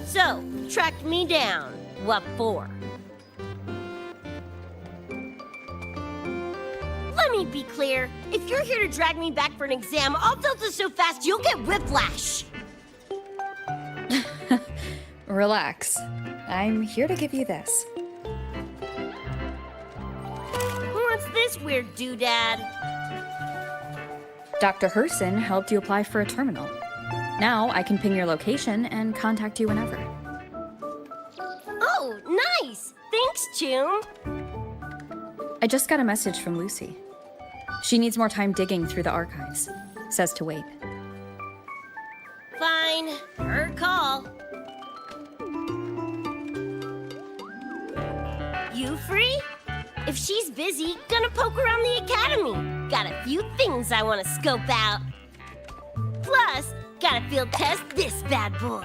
So, tracked me down. What for? Let me be clear. If you're here to drag me back for an exam, I'll tilt it so fast you'll get whiplash. Relax. I'm here to give you this. What's this weird doodad? Dr. Herson helped you apply for a terminal. Now I can ping your location and contact you whenever. Oh, nice! Thanks, Choom. I just got a message from Lucy. She needs more time digging through the archives. Says to wait. Fine. Her call. You free? If she's busy, gonna poke around the academy. Got a few things I want to scope out. Plus, gotta field test this bad boy.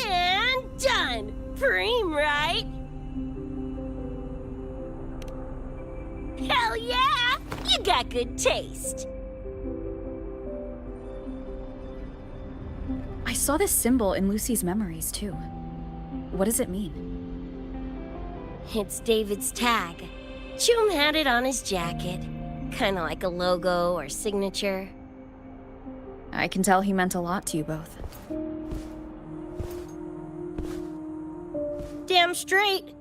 And done! Preem, right? Hell yeah! You got good taste. I saw this symbol in Lucy's memories, too. What does it mean? It's David's tag. Choom had it on his jacket. Kinda like a logo or signature. I can tell he meant a lot to you both. Damn straight.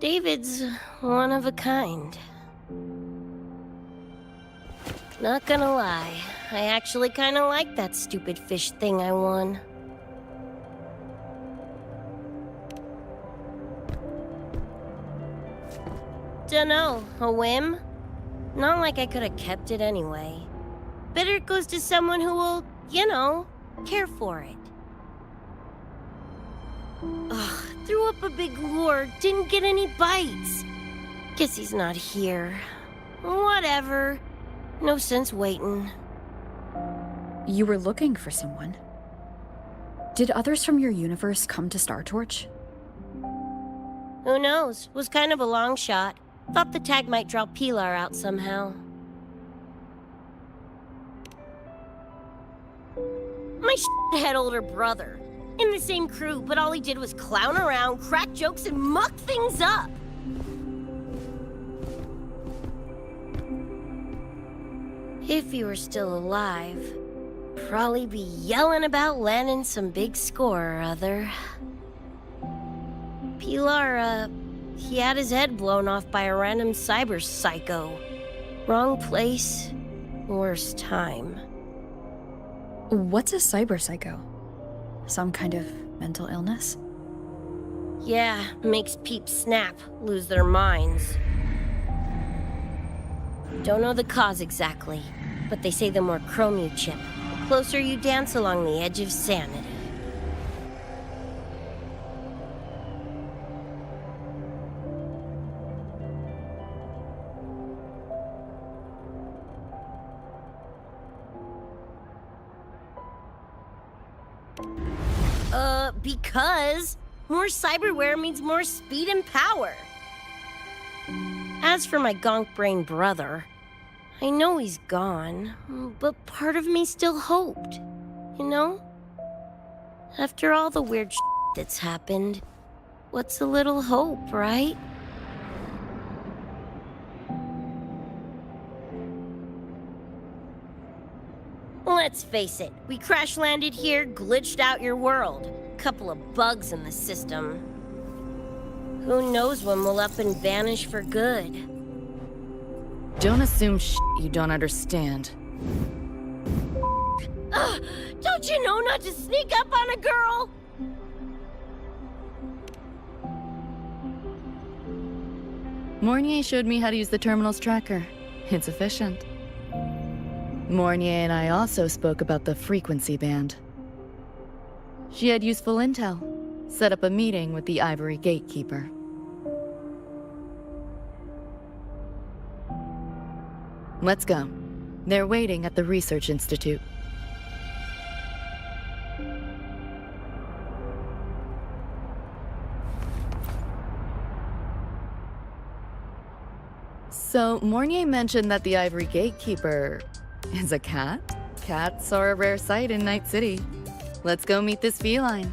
David's one of a kind. Not gonna lie, I actually kinda like that stupid fish thing I won. Dunno, a whim? Not like I could have kept it anyway. Better it goes to someone who will, care for it. Ugh, threw up a big lure, didn't get any bites. Guess he's not here. Whatever. No sense waiting. You were looking for someone. Did others from your universe come to Star Torch? Who knows? Was kind of a long shot. Thought the tag might draw Pilar out somehow. My head older brother. In the same crew, but all he did was clown around, crack jokes, and muck things up. If he were still alive, probably be yelling about landing some big score or other. Pilar, he had his head blown off by a random cyber psycho. Wrong place, worst time. What's a cyber psycho? Some kind of mental illness? Yeah, makes peeps snap, lose their minds. Don't know the cause exactly, but they say the more chrome you chip, the closer you dance along the edge of sanity. Because more cyberware means more speed and power. As for my gonk-brain brother, I know he's gone, but part of me still hoped, After all the weird that's happened, what's a little hope, right? Let's face it, we crash-landed here, glitched out your world. Couple of bugs in the system. Who knows when we'll up and vanish for good? Don't assume you don't understand. Don't you know not to sneak up on a girl? Mornier showed me how to use the terminal's tracker. It's efficient. Mornier and I also spoke about the frequency band. She had useful intel. Set up a meeting with the Ivory Gatekeeper. Let's go. They're waiting at the Research Institute. So, Mornier mentioned that the Ivory Gatekeeper is a cat? Cats are a rare sight in Night City. Let's go meet this feline.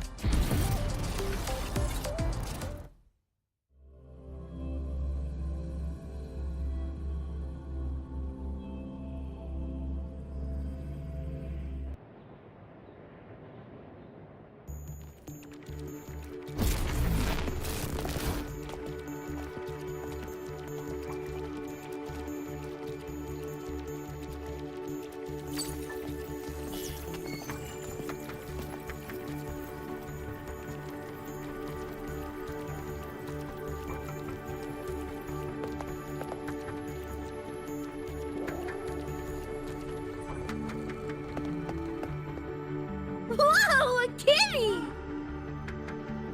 Whoa, a kitty!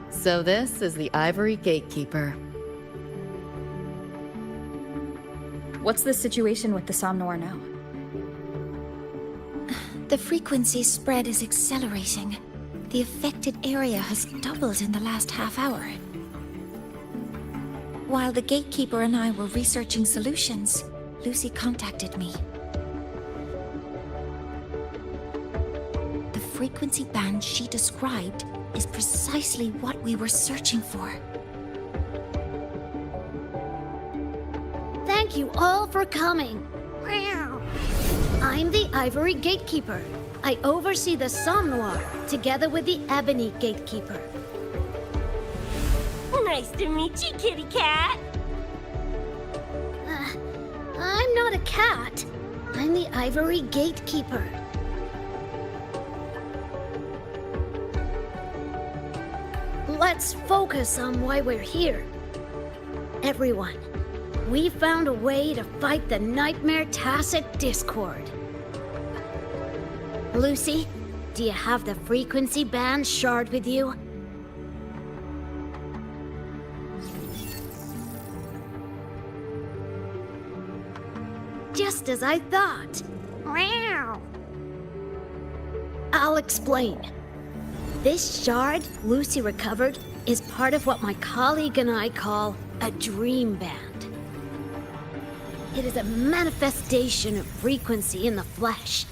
So this is the Ivory Gatekeeper. What's the situation with the Somnoir now? The frequency spread is accelerating. The affected area has doubled in the last half hour. While the Gatekeeper and I were researching solutions, Lucy contacted me. The frequency band she described is precisely what we were searching for. Thank you all for coming. I'm the Ivory Gatekeeper. I oversee the Somnoir, together with the Ebony Gatekeeper. Nice to meet you, kitty cat. I'm not a cat. I'm the Ivory Gatekeeper. Let's focus on why we're here. Everyone, We found a way to fight the Nightmare Tacit Discord. Lucy, do you have the frequency band shard with you? Just as I thought. Wow. I'll explain. This shard Lucy recovered is part of what my colleague and I call a dream band. It is a manifestation of frequency in the flesh.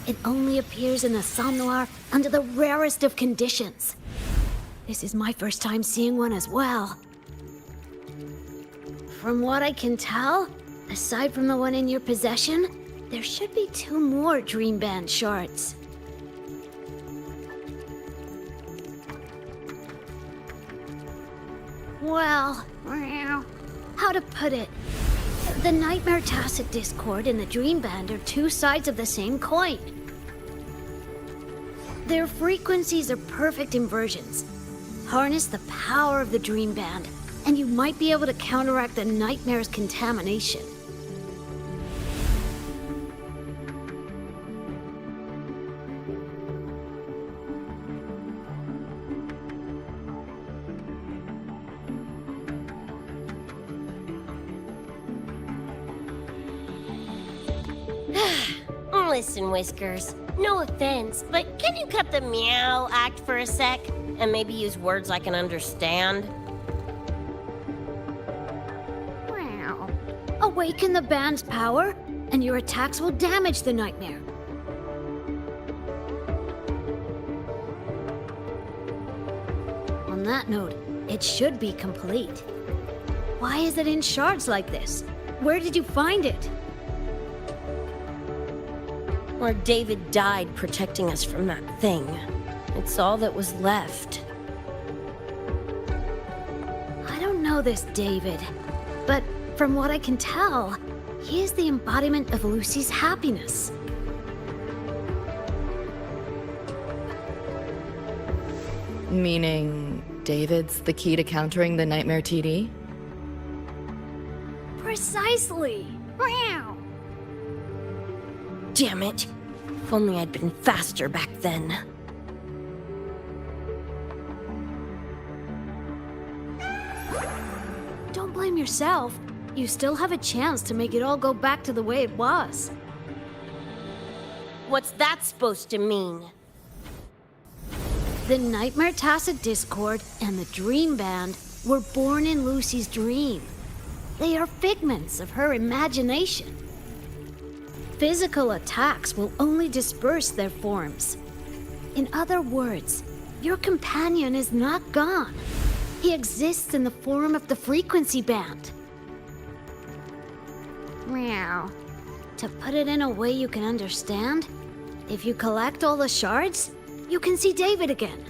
It only appears in the somnoir under the rarest of conditions. This is my first time seeing one as well. From what I can tell, aside from the one in your possession, there should be 2 more dream band shards. Well, how to put it? The Nightmare Tacit Discord and the Dream Band are 2 sides of the same coin. Their frequencies are perfect inversions. Harness the power of the Dream Band, and you might be able to counteract the Nightmare's contamination. Listen, Whiskers, no offense, but can you cut the meow act for a sec? And maybe use words I can understand? Wow. Awaken the band's power, and your attacks will damage the Nightmare. On that note, it should be complete. Why is it in shards like this? Where did you find it? Where David died protecting us from that thing. It's all that was left. I don't know this David, but from what I can tell, he is the embodiment of Lucy's happiness. Meaning, David's the key to countering the Nightmare TD? Precisely! Wow! Damn it. If only I'd been faster back then. Don't blame yourself. You still have a chance to make it all go back to the way it was. What's that supposed to mean? The Nightmare Tacit Discord and the Dream Band were born in Lucy's dream. They are figments of her imagination. Physical attacks will only disperse their forms. In other words, your companion is not gone. He exists in the form of the frequency band. Meow. To put it in a way you can understand, if you collect all the shards, you can see David again.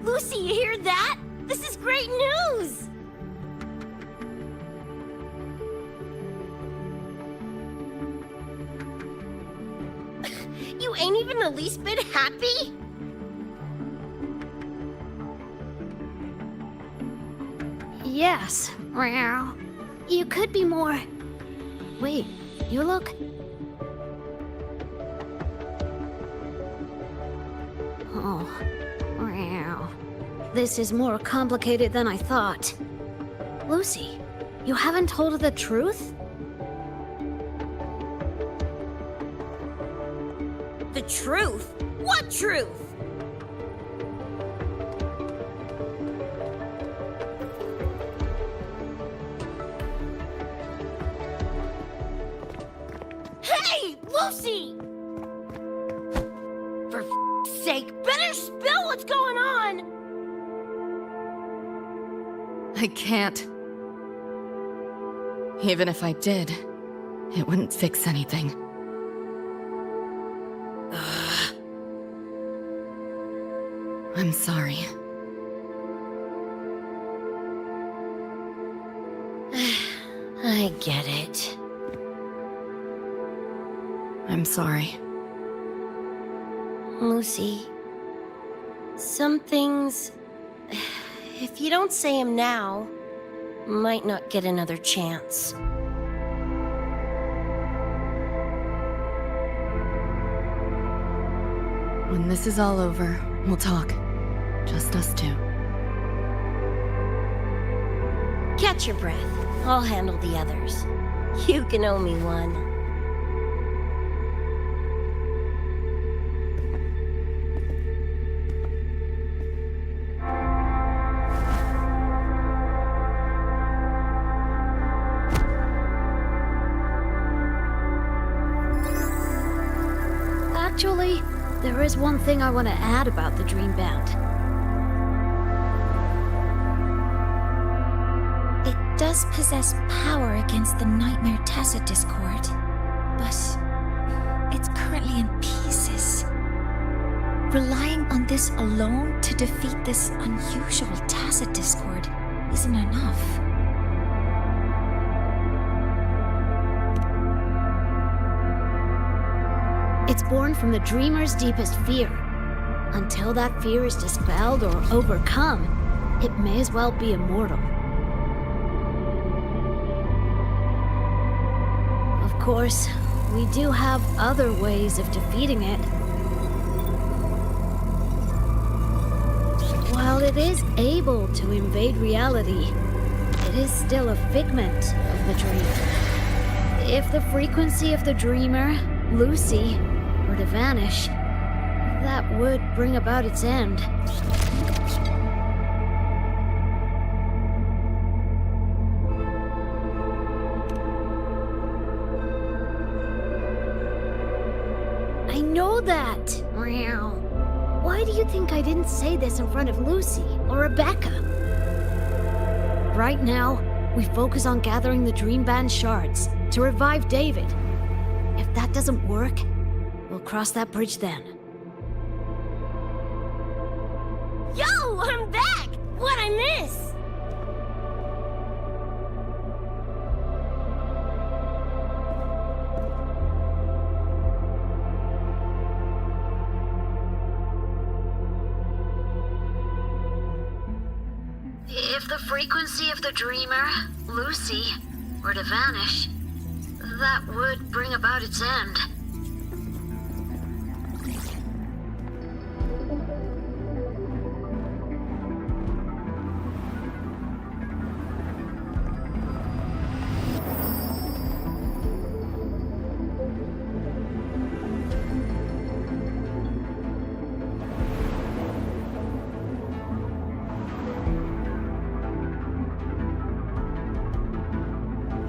Lucy, you hear that? This is great news! You ain't even the least bit happy? Yes. Meow. You could be more... Wait, you look... Oh. Meow. This is more complicated than I thought. Lucy, you haven't told her the truth? The truth? What truth? Hey, Lucy! For f***'s sake, better spill what's going on! I can't. Even if I did, it wouldn't fix anything. I'm sorry. I get it. I'm sorry. Lucy, some things... if you don't say him now, might not get another chance. When this is all over, we'll talk. Just us two. Catch your breath. I'll handle the others. You can owe me one. Actually, there is one thing I want to add about the Dream Band. It does possess power against the Nightmare Tacit Discord, but it's currently in pieces. Relying on this alone to defeat this unusual Tacit Discord isn't enough. It's born from the dreamer's deepest fear. Until that fear is dispelled or overcome, it may as well be immortal. Of course, we do have other ways of defeating it. While it is able to invade reality, it is still a figment of the dream. If the frequency of the dreamer, Lucy, were to vanish, that would bring about its end. I know that! Meow. Why do you think I didn't say this in front of Lucy or Rebecca? Right now, we focus on gathering the Dream Band shards to revive David. If that doesn't work, we'll cross that bridge then. Yo, I'm back! What'd I miss? If the frequency of the dreamer, Lucy, were to vanish, that would bring about its end.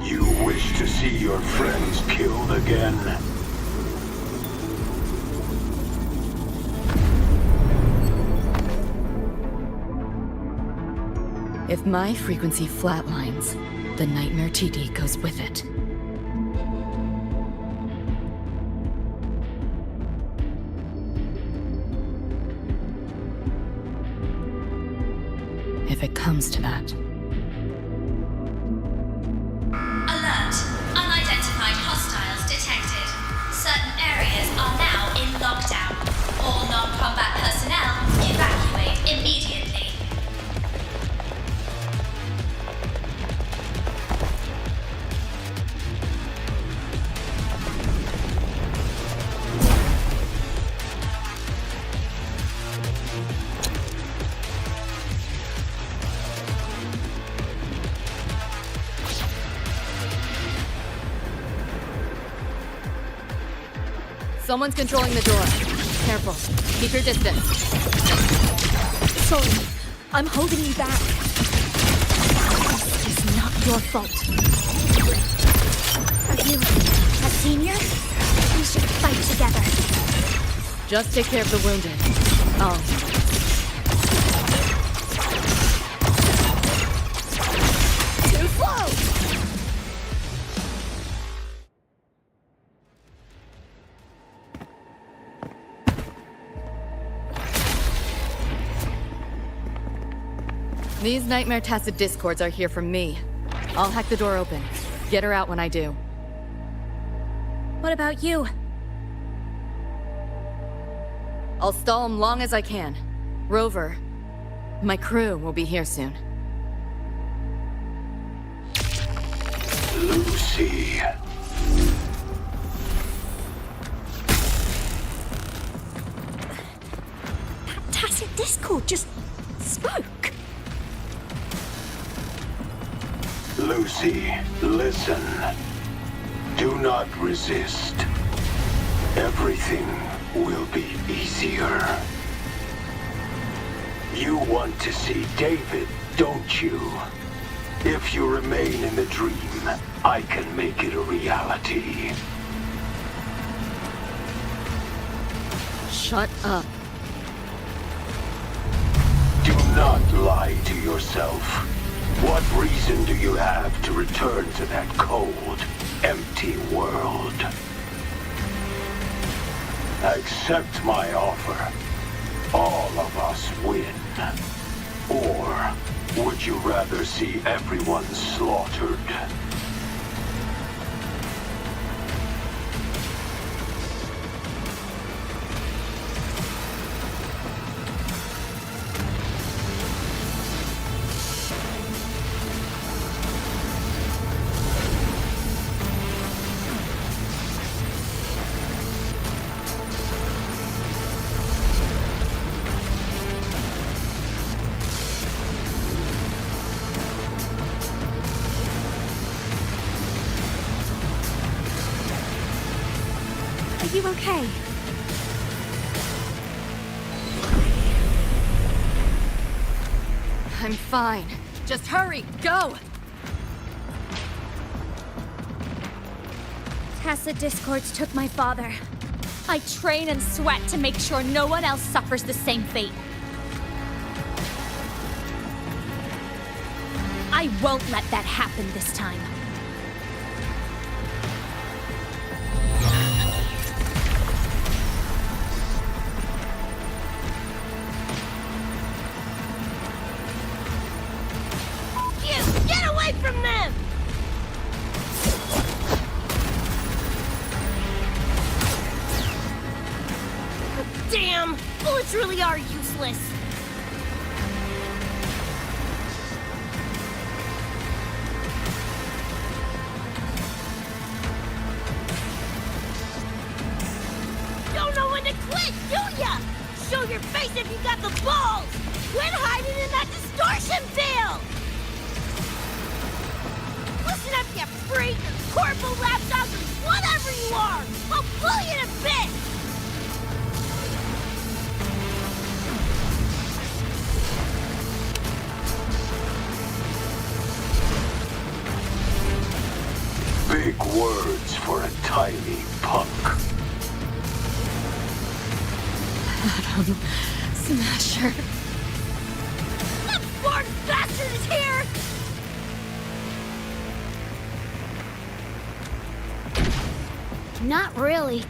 You wish to see your friends killed again? If my frequency flatlines, the Nightmare TD goes with it. If it comes to that. Alert! Unidentified hostiles detected. Certain areas are now in lockdown. All non-combat personnel evacuate immediately. Someone's controlling the door. Careful. Keep your distance. Sorry, I'm holding you back. This is not your fault. Are you a senior? We should fight together. Just take care of the wounded. Oh. Too slow! These Nightmare Tacit Discords are here from me. I'll hack the door open. Get her out when I do. What about you? I'll stall them long as I can. Rover, My crew will be here soon. Lucy. That tacit discord just spoke. Lucy, listen. Do not resist. Everything will be easier. You want to see David, don't you? If you remain in the dream, I can make it a reality. Shut up. Do not lie to yourself. What reason do you have to return to that cold, empty world? Accept my offer. All of us win. Or would you rather see everyone slaughtered? Are you okay? I'm fine. Just hurry, go! Tacit discords took my father. I train and sweat to make sure no one else suffers the same fate. I won't let that happen this time. Get away from them! Damn! Bullets really are useless. Don't know when to quit, do ya? Show your face if you got the balls! Quit hiding in that distortion field! Listen up, you freak! Corporal, lapdog, whatever you are! I'll pull you to bits! Big words for a tiny punk. Adam Smasher. That barn bastard is here! Not really.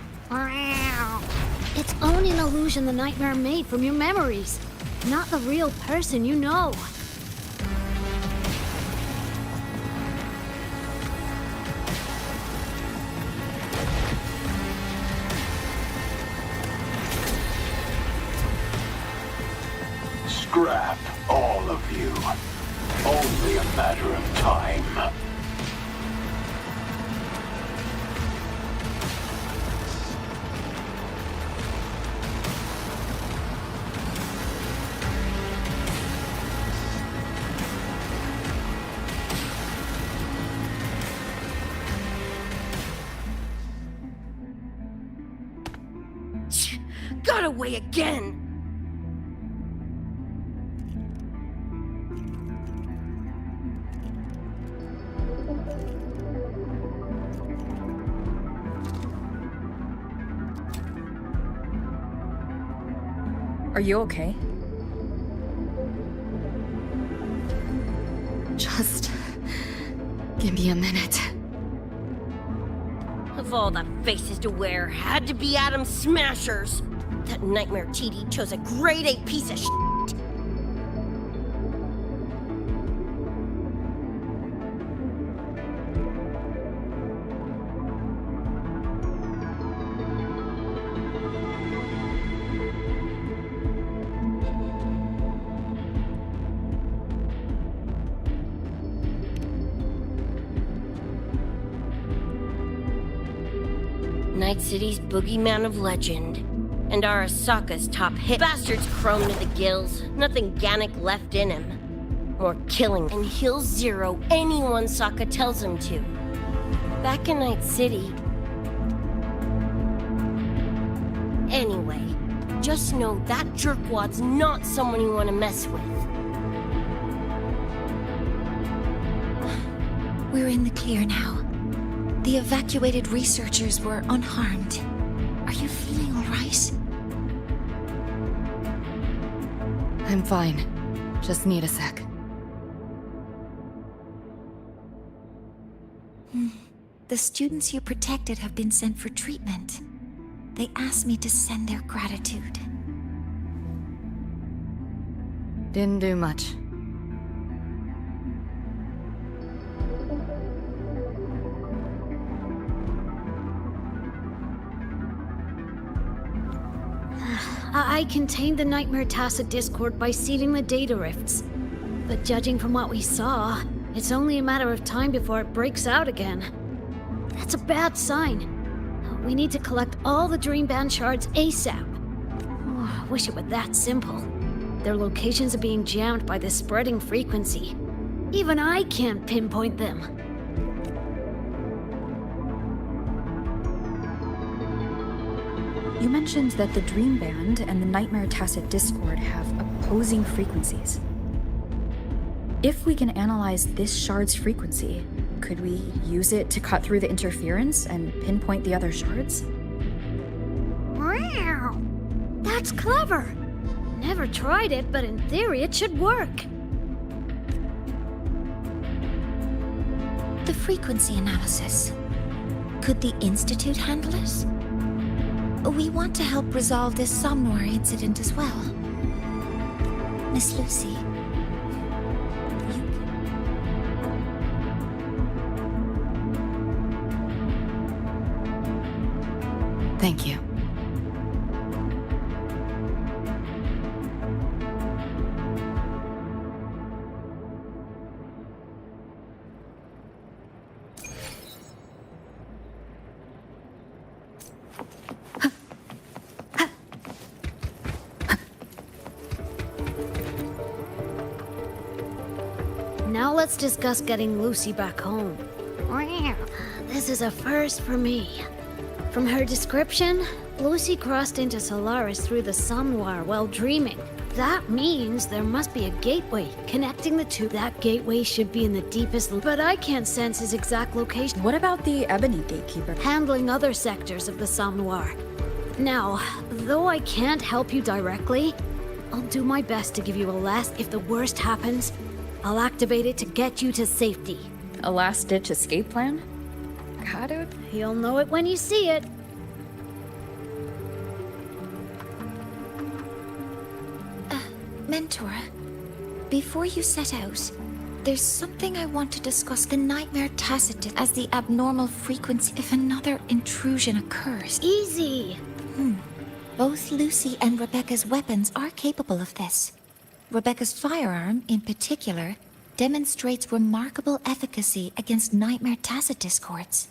It's only an illusion the nightmare made from your memories, not the real person you know. Scrap, all of you. Only a matter of time. Got away again! Are you okay? Just give me a minute. Of all the faces to wear, had to be Adam Smashers. That nightmare TD chose a grade A piece of shit. Night City's boogeyman of legend. And Arasaka's top hit. Bastard's chrome to the gills. Nothing Gannic left in him. More killing, and he'll zero anyone Sokka tells him to. Back in Night City. Anyway, just know that jerkwad's not someone you want to mess with. We're in the clear now. The evacuated researchers were unharmed. Are you feeling all right? I'm fine. Just need a sec. The students you protected have been sent for treatment. They asked me to send their gratitude. Didn't do much. I contained the Nightmare Tacit Discord by sealing the data rifts. But judging from what we saw, it's only a matter of time before it breaks out again. That's a bad sign. We need to collect all the Dreamband shards ASAP. Oh, wish it were that simple. Their locations are being jammed by this spreading frequency. Even I can't pinpoint them. You mentioned that the Dreamband and the Nightmare Tacit Discord have opposing frequencies. If we can analyze this shard's frequency, could we use it to cut through the interference and pinpoint the other shards? Wow! That's clever! Never tried it, but in theory it should work. The frequency analysis. Could the Institute handle it? We want to help resolve this Somnoir incident as well. Miss Lucy. Thank you. Now let's discuss getting Lucy back home. This is a first for me. From her description, Lucy crossed into Solaris through the Somnoir while dreaming. That means there must be a gateway connecting the two. That gateway should be in the deepest, but I can't sense his exact location. What about the Ebony Gatekeeper? Handling other sectors of the Somnoir. Now, though I can't help you directly, I'll do my best to give you a last. If the worst happens, I'll activate it to get you to safety. A last-ditch escape plan? Got it? You'll know it when you see it. Mentor, before you set out, there's something I want to discuss. The Nightmare Tacit as the abnormal frequency if another intrusion occurs. Easy! Both Lucy and Rebecca's weapons are capable of this. Rebecca's firearm, in particular, demonstrates remarkable efficacy against Nightmare Tacit discords.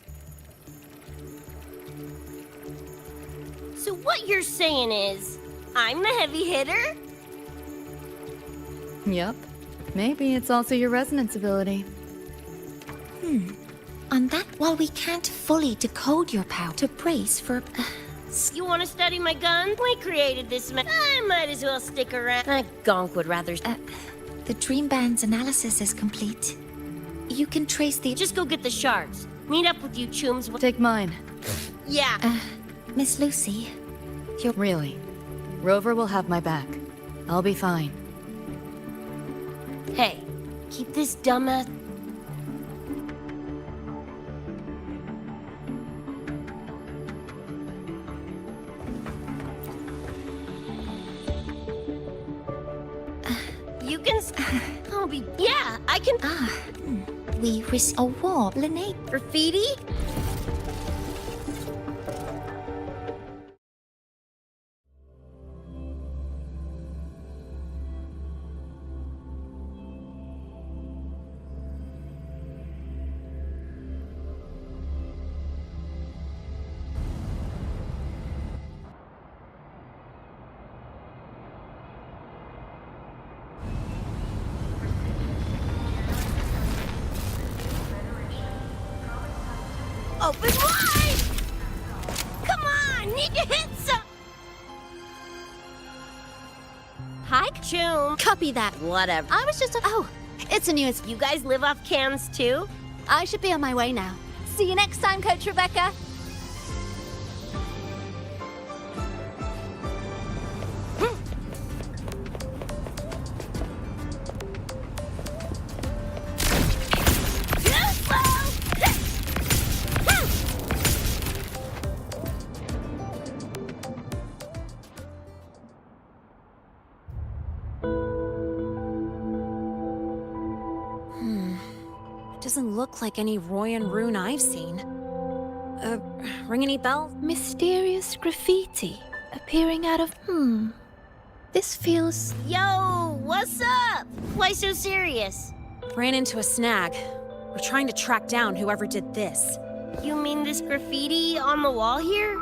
So what you're saying is, I'm the heavy hitter? Yup. Maybe it's also your resonance ability. On that, while we can't fully decode your power, to brace for... You want to study my gun? We created this I might as well stick around. Gonk would rather... the Dreamband's analysis is complete. You can trace the... Just go get the shards. Meet up with you, chooms. Take mine. Yeah. Miss Lucy, you're... Really. Rover will have my back. I'll be fine. Hey, keep this dumbass... You can... I'll be... Yeah, I can... We risk a wall. Lene... Graffiti? Open wide! Come on, need to hit some! Hike? Choom. Copy that. Whatever. I was just. Oh, it's a news. You guys live off cans too? I should be on my way now. See you next time, Coach Rebecca. Doesn't look like any Royan rune I've seen. Ring any bells? Mysterious graffiti appearing out of. This feels. Yo, what's up? Why so serious? Ran into a snag. We're trying to track down whoever did this. You mean this graffiti on the wall here?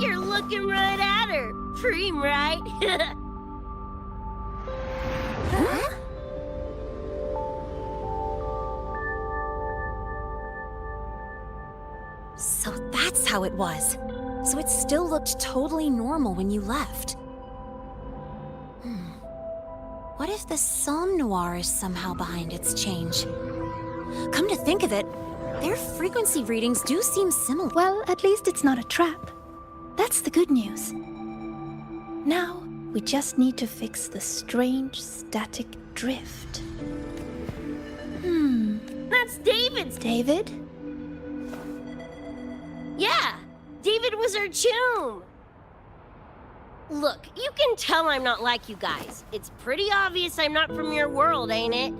You're looking right at her. Preem, right? Huh? So that's how it was. So it still looked totally normal when you left. What if the Somme Noir is somehow behind its change? Come to think of it, their frequency readings do seem similar. Well, at least it's not a trap. That's the good news. Now, we just need to fix the strange static drift. That's David's. David? Yeah, David was our choom. Look, you can tell I'm not like you guys. It's pretty obvious I'm not from your world, ain't it?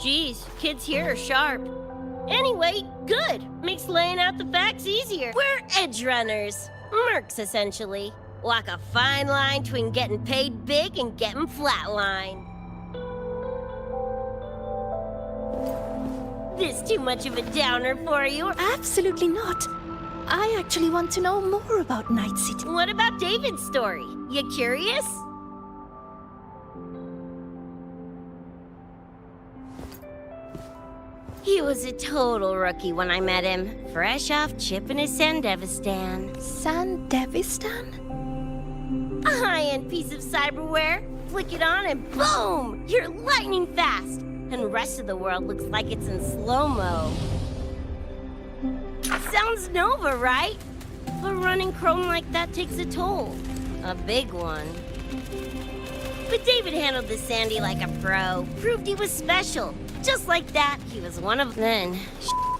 Geez, kids here are sharp. Anyway, good. Makes laying out the facts easier. We're edge runners. Mercs, essentially. Walk a fine line between getting paid big and getting flatline. This too much of a downer for you? Absolutely not. I actually want to know more about Night City. What about David's story? You curious? He was a total rookie when I met him. Fresh off chipping his Sandevistan. Sandevistan? A high-end piece of cyberware. Flick it on and boom! You're lightning fast! And the rest of the world looks like it's in slow-mo. Sounds Nova, right? But running Chrome like that takes a toll. A big one. But David handled the Sandy like a pro. Proved he was special. Just like that, he was one of... Then,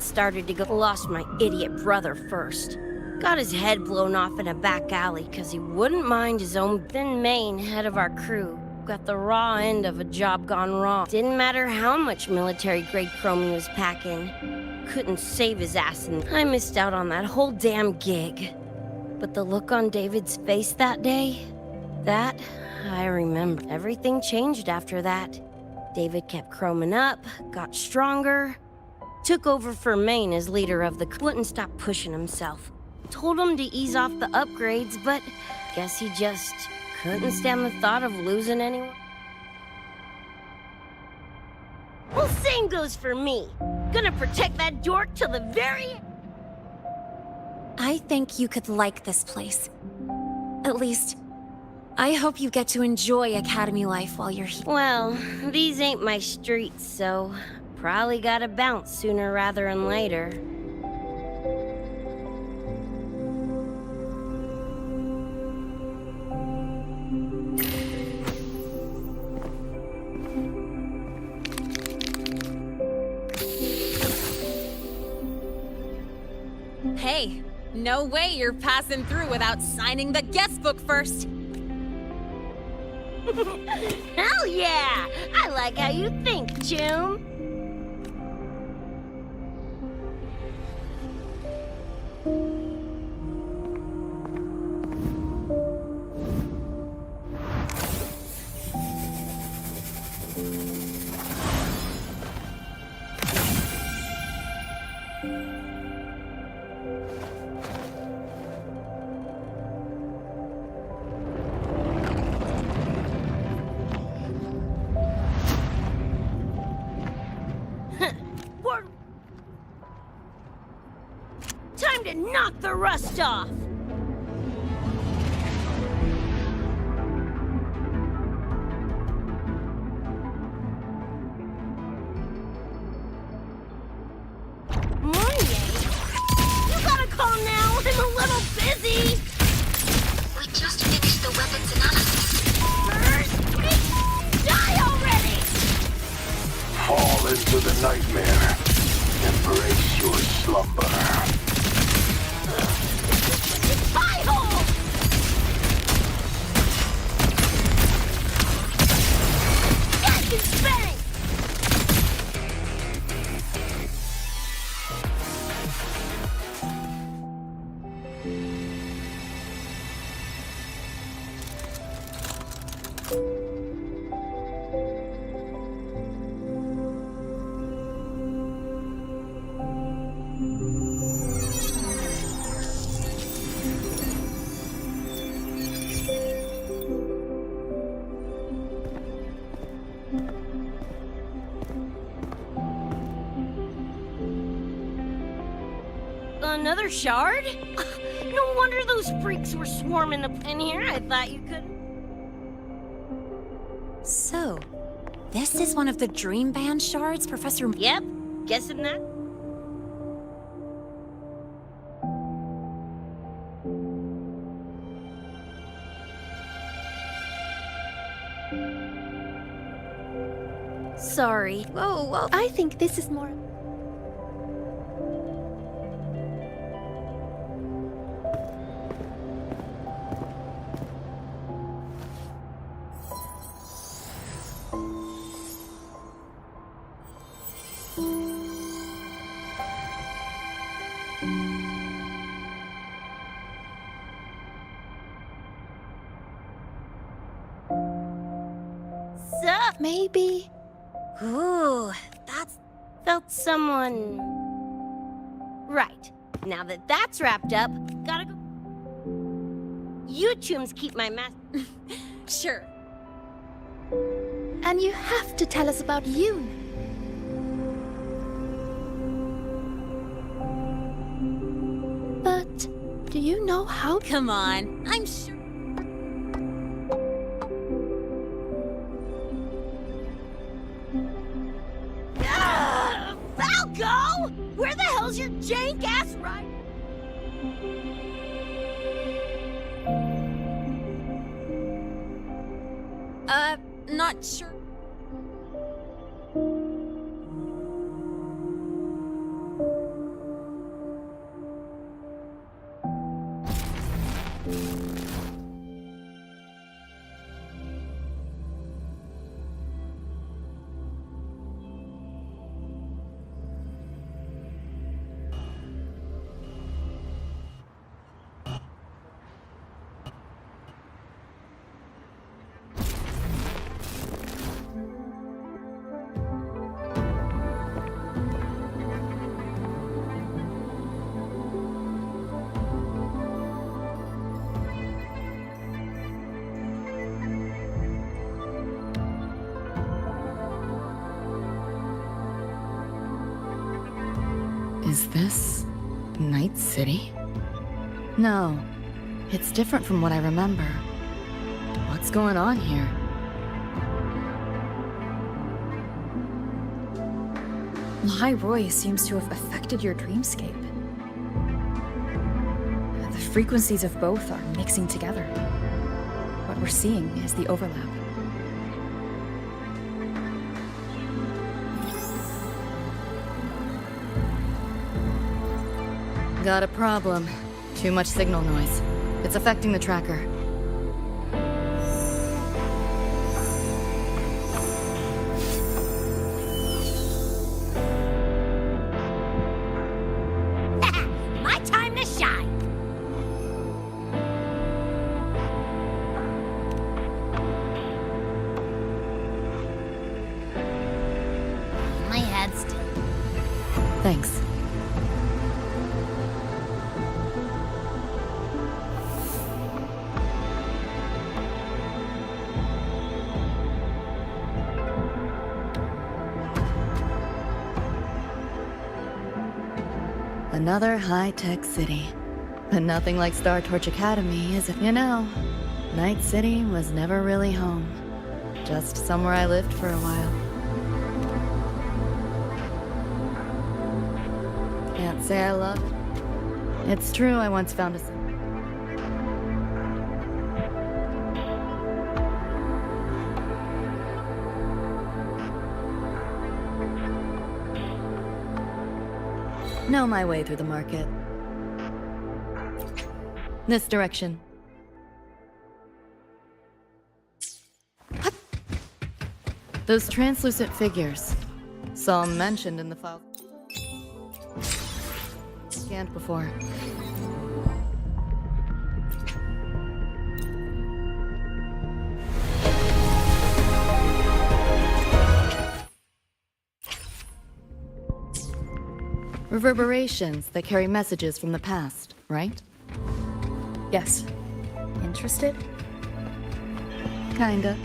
started to go. Lost my idiot brother first. Got his head blown off in a back alley because he wouldn't mind his own. Then Maine, head of our crew, got the raw end of a job gone wrong. Didn't matter how much military-grade chrome he was packing. Couldn't save his ass, and I missed out on that whole damn gig. But the look on David's face that day, that I remember. Everything changed after that. David kept chroming up, got stronger, took over for Maine as leader of the... Wouldn't stop pushing himself. Told him to ease off the upgrades, but guess he just couldn't stand the thought of losing anyone. Well, same goes for me. Gonna protect that dork till the very... I think you could like this place. At least, I hope you get to enjoy Academy life while you're here. Well, these ain't my streets, so probably gotta bounce sooner rather than later. Hey, no way you're passing through without signing the guest book first. Hell yeah! I like how you think, Choom. and knock the rust off! Morning! You gotta call now! I'm a little busy! We just finished the weapons analysis. First, die already! Fall into the nightmare. Embrace your slumber. Spy hole! Catch and spank! Another shard? No wonder those freaks were swarming up in here. I thought you could. So, this is one of the Dream Band shards, Professor... Yep, guessing that. Sorry. Whoa. I think this is more. Sup? Maybe. Ooh, that's felt someone. Right. Now that that's wrapped up, gotta go. You chums keep my mess. Sure. And you have to tell us about you. But do you know how? Come on, I'm sure... Falco! Where the hell's your jank-ass ride? Not sure. Is this Night City? No, it's different from what I remember. What's going on here? High Roy seems to have affected your dreamscape. The frequencies of both are mixing together. What we're seeing is the overlap. Got a problem. Too much signal noise. It's affecting the tracker. My time to shine! My head's still. Thanks. Another high-tech city. But nothing like Star Torch Academy, is it? You know, Night City was never really home. Just somewhere I lived for a while. Can't say I love it. It's true I once found a... Know my way through the market. This direction. Those translucent figures. Saw 'em mentioned in the file. Scanned before. Reverberations that carry messages from the past, right? Yes. Interested? Kinda.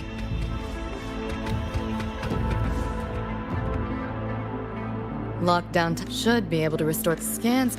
Lockdown should be able to restore the scans.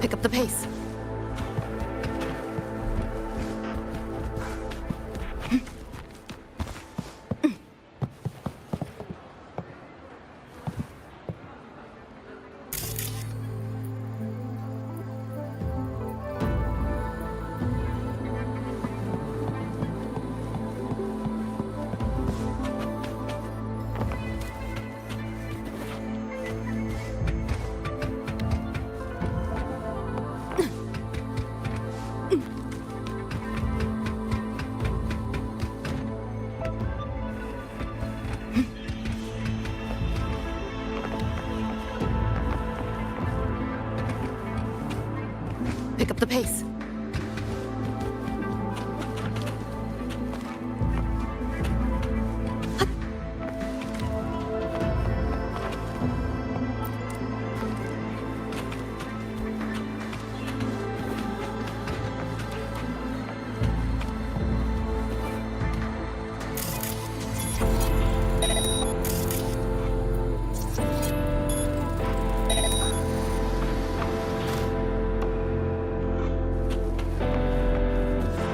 Pick up the pace. Pick up the pace.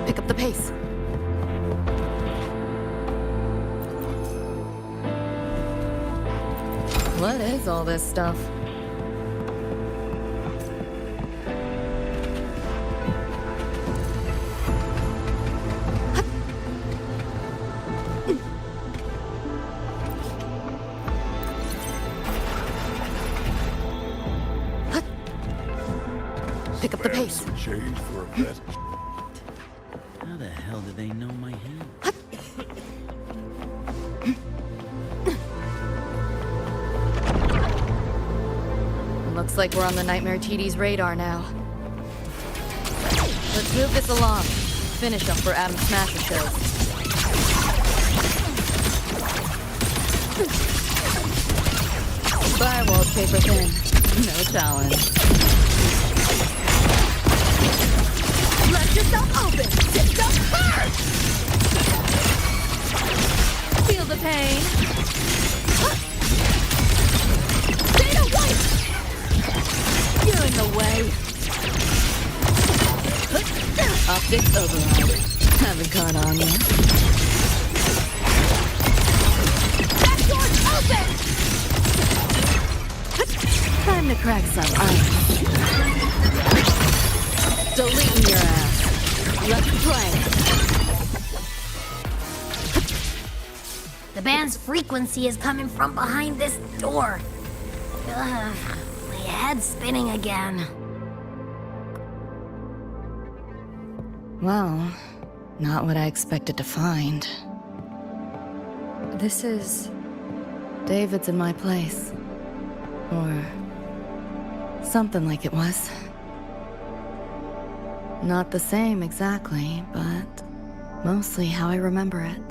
Pick up the pace. What is all this stuff? Pick up the pace. Change for a bet. How the hell do they know my hand? Looks like we're on the Nightmare TD's radar now. Let's move this along. Finish up for Adam Smasher shows. Firewall paper thin. No challenge. Optics override. Haven't caught on yet. That door's open! Time to crack some ice. Deleting your ass. Let's play. The band's frequency is coming from behind this door. Ugh, my head's spinning again. Well, not what I expected to find. This is... David's in my place. Or something like it was. Not the same exactly, but mostly how I remember it.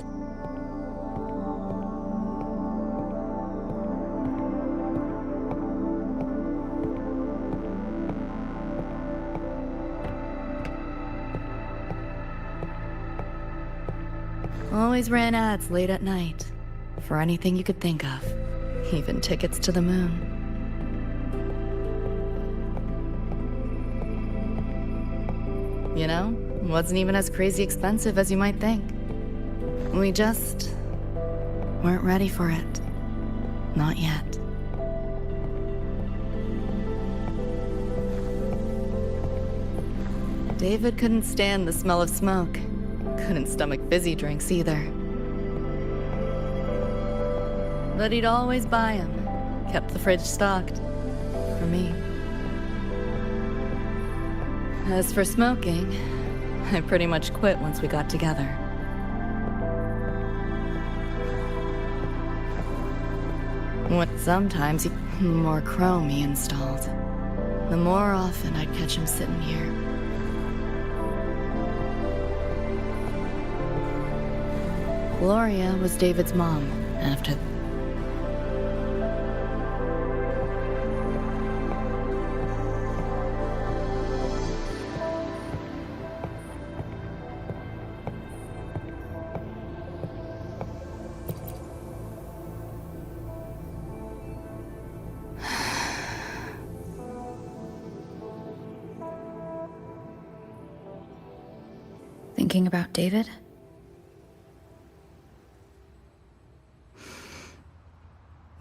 Always ran ads late at night. For anything you could think of. Even tickets to the moon. You know, wasn't even as crazy expensive as you might think. We just weren't ready for it. Not yet. David couldn't stand the smell of smoke. Couldn't stomach fizzy drinks either. But he'd always buy them. Kept the fridge stocked. For me. As for smoking, I pretty much quit once we got together. What sometimes the more chrome he installed, the more often I'd catch him sitting here. Gloria was David's mom after... Thinking about David?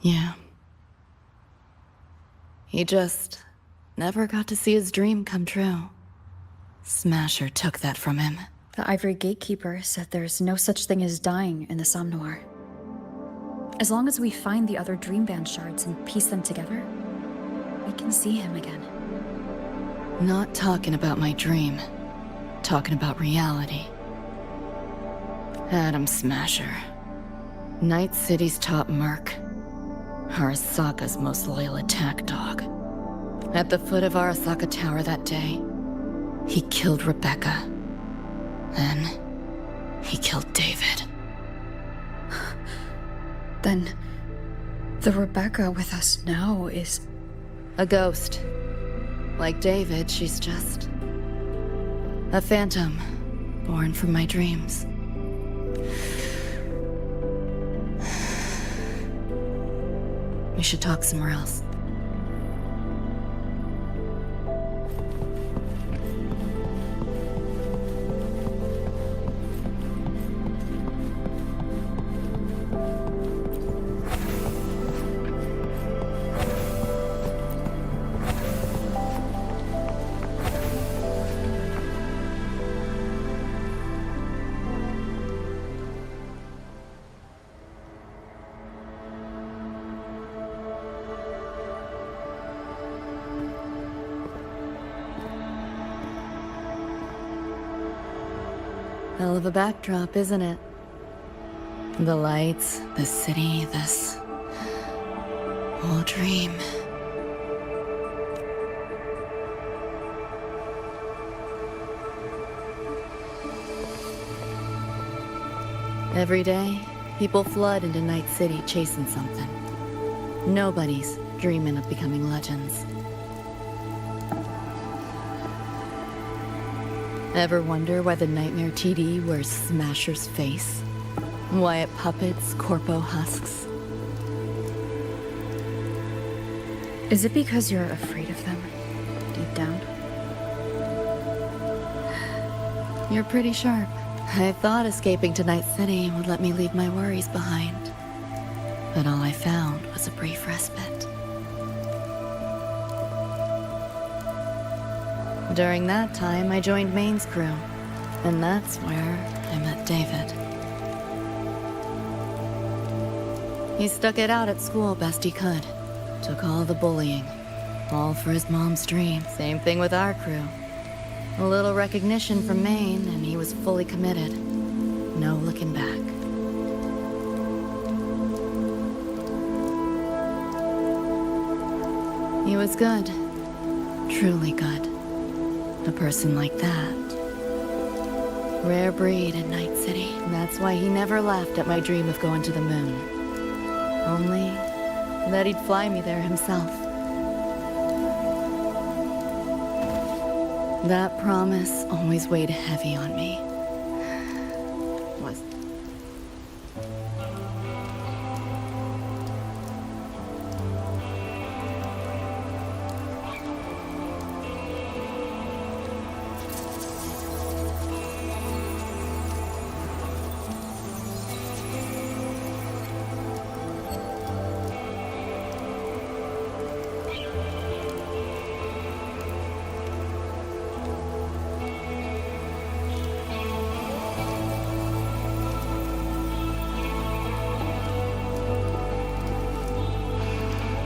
Yeah. He just never got to see his dream come true. Smasher took that from him. The Ivory Gatekeeper said there's no such thing as dying in the Somme Noir. As long as we find the other Dream Band shards and piece them together, we can see him again. Not talking about my dream. Talking about reality. Adam Smasher. Night City's top merc. Arasaka's most loyal attack dog. At the foot of Arasaka Tower that day, he killed Rebecca. Then, he killed David. Then, the Rebecca with us now is... a ghost. Like David, she's just... a phantom, born from my dreams. We should talk somewhere else. Hell of a backdrop, isn't it? The lights, the city, this whole dream. Every day, people flood into Night City chasing something. Nobody's dreaming of becoming legends. Ever wonder why the Nightmare TD wears Smasher's face? Why it puppets Corpo husks? Is it because you're afraid of them, deep down? You're pretty sharp. I thought escaping to Night City would let me leave my worries behind. But all I found was a brief respite. During that time, I joined Maine's crew. And that's where I met David. He stuck it out at school best he could. Took all the bullying. All for his mom's dream. Same thing with our crew. A little recognition from Maine, and he was fully committed. No looking back. He was good. Truly good. A person like that. Rare breed in Night City. That's why he never laughed at my dream of going to the moon. Only that he'd fly me there himself. That promise always weighed heavy on me.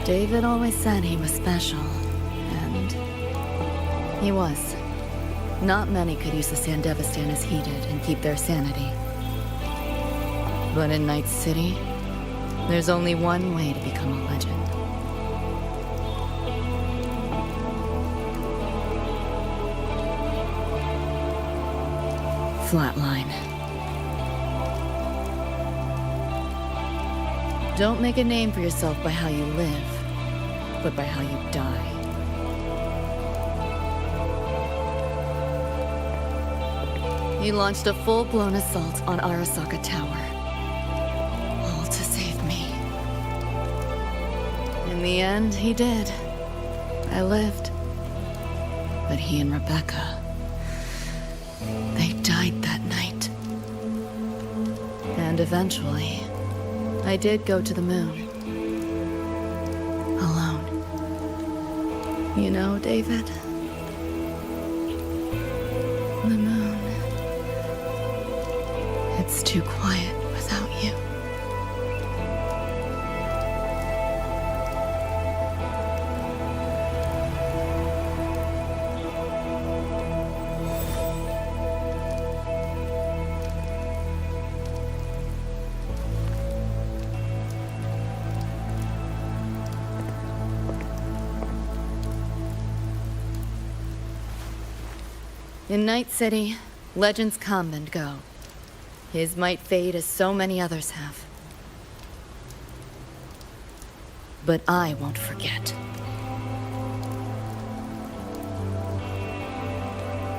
David always said he was special, and he was. Not many could use the Sandevistan as he did and keep their sanity. But in Night City, there's only one way to become a legend. Flatline. Don't make a name for yourself by how you live, but by how you die. He launched a full-blown assault on Arasaka Tower. All to save me. In the end, he did. I lived. But he and Rebecca, they died that night. And eventually, I did go to the moon. Alone. You know, David? The moon. It's too quiet without you. In Night City, legends come and go. His might fade as so many others have. But I won't forget.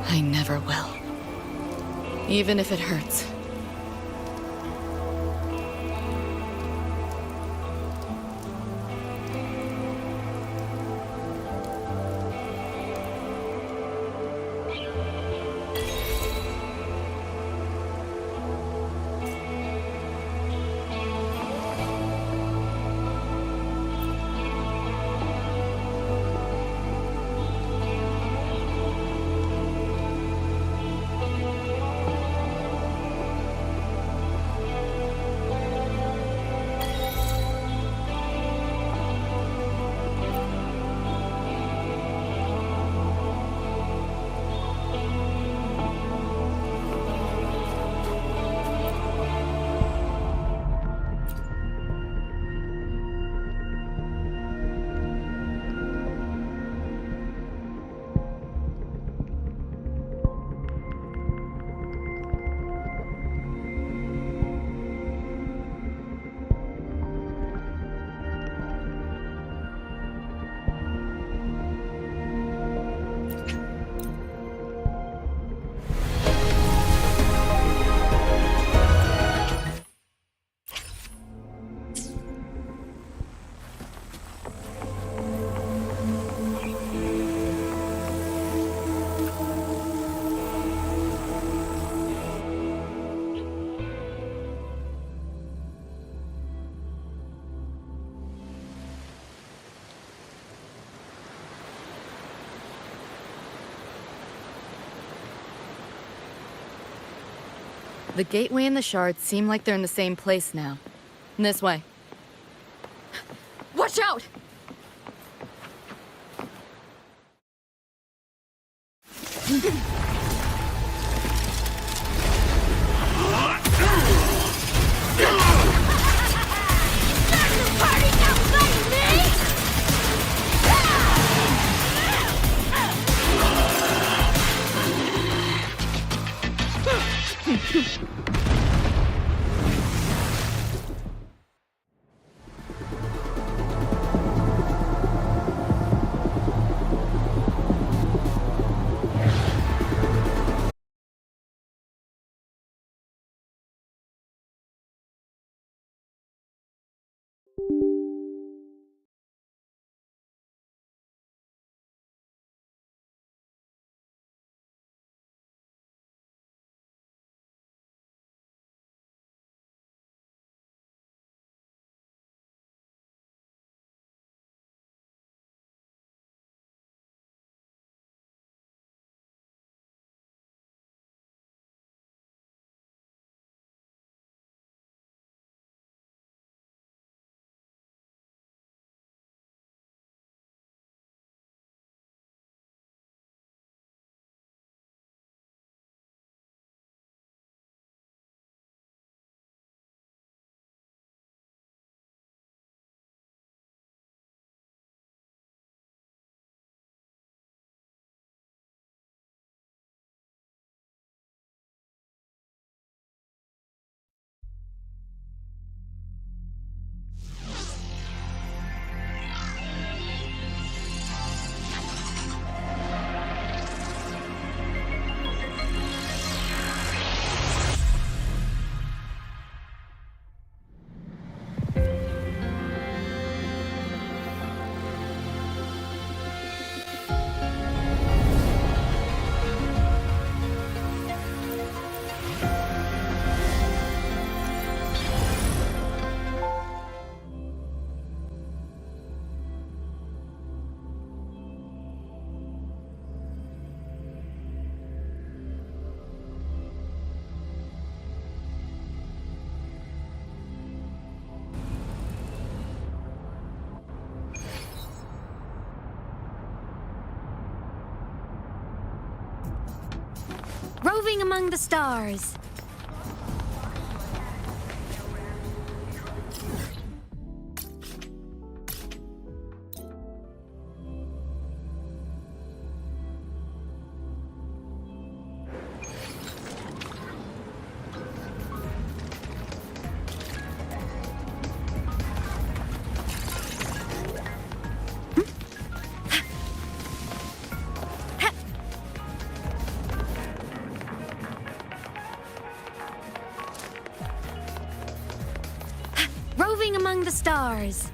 I never will. Even if it hurts. The gateway and the shards seem like they're in the same place now. This way. Watch out! Roving among the stars. Roving among the stars.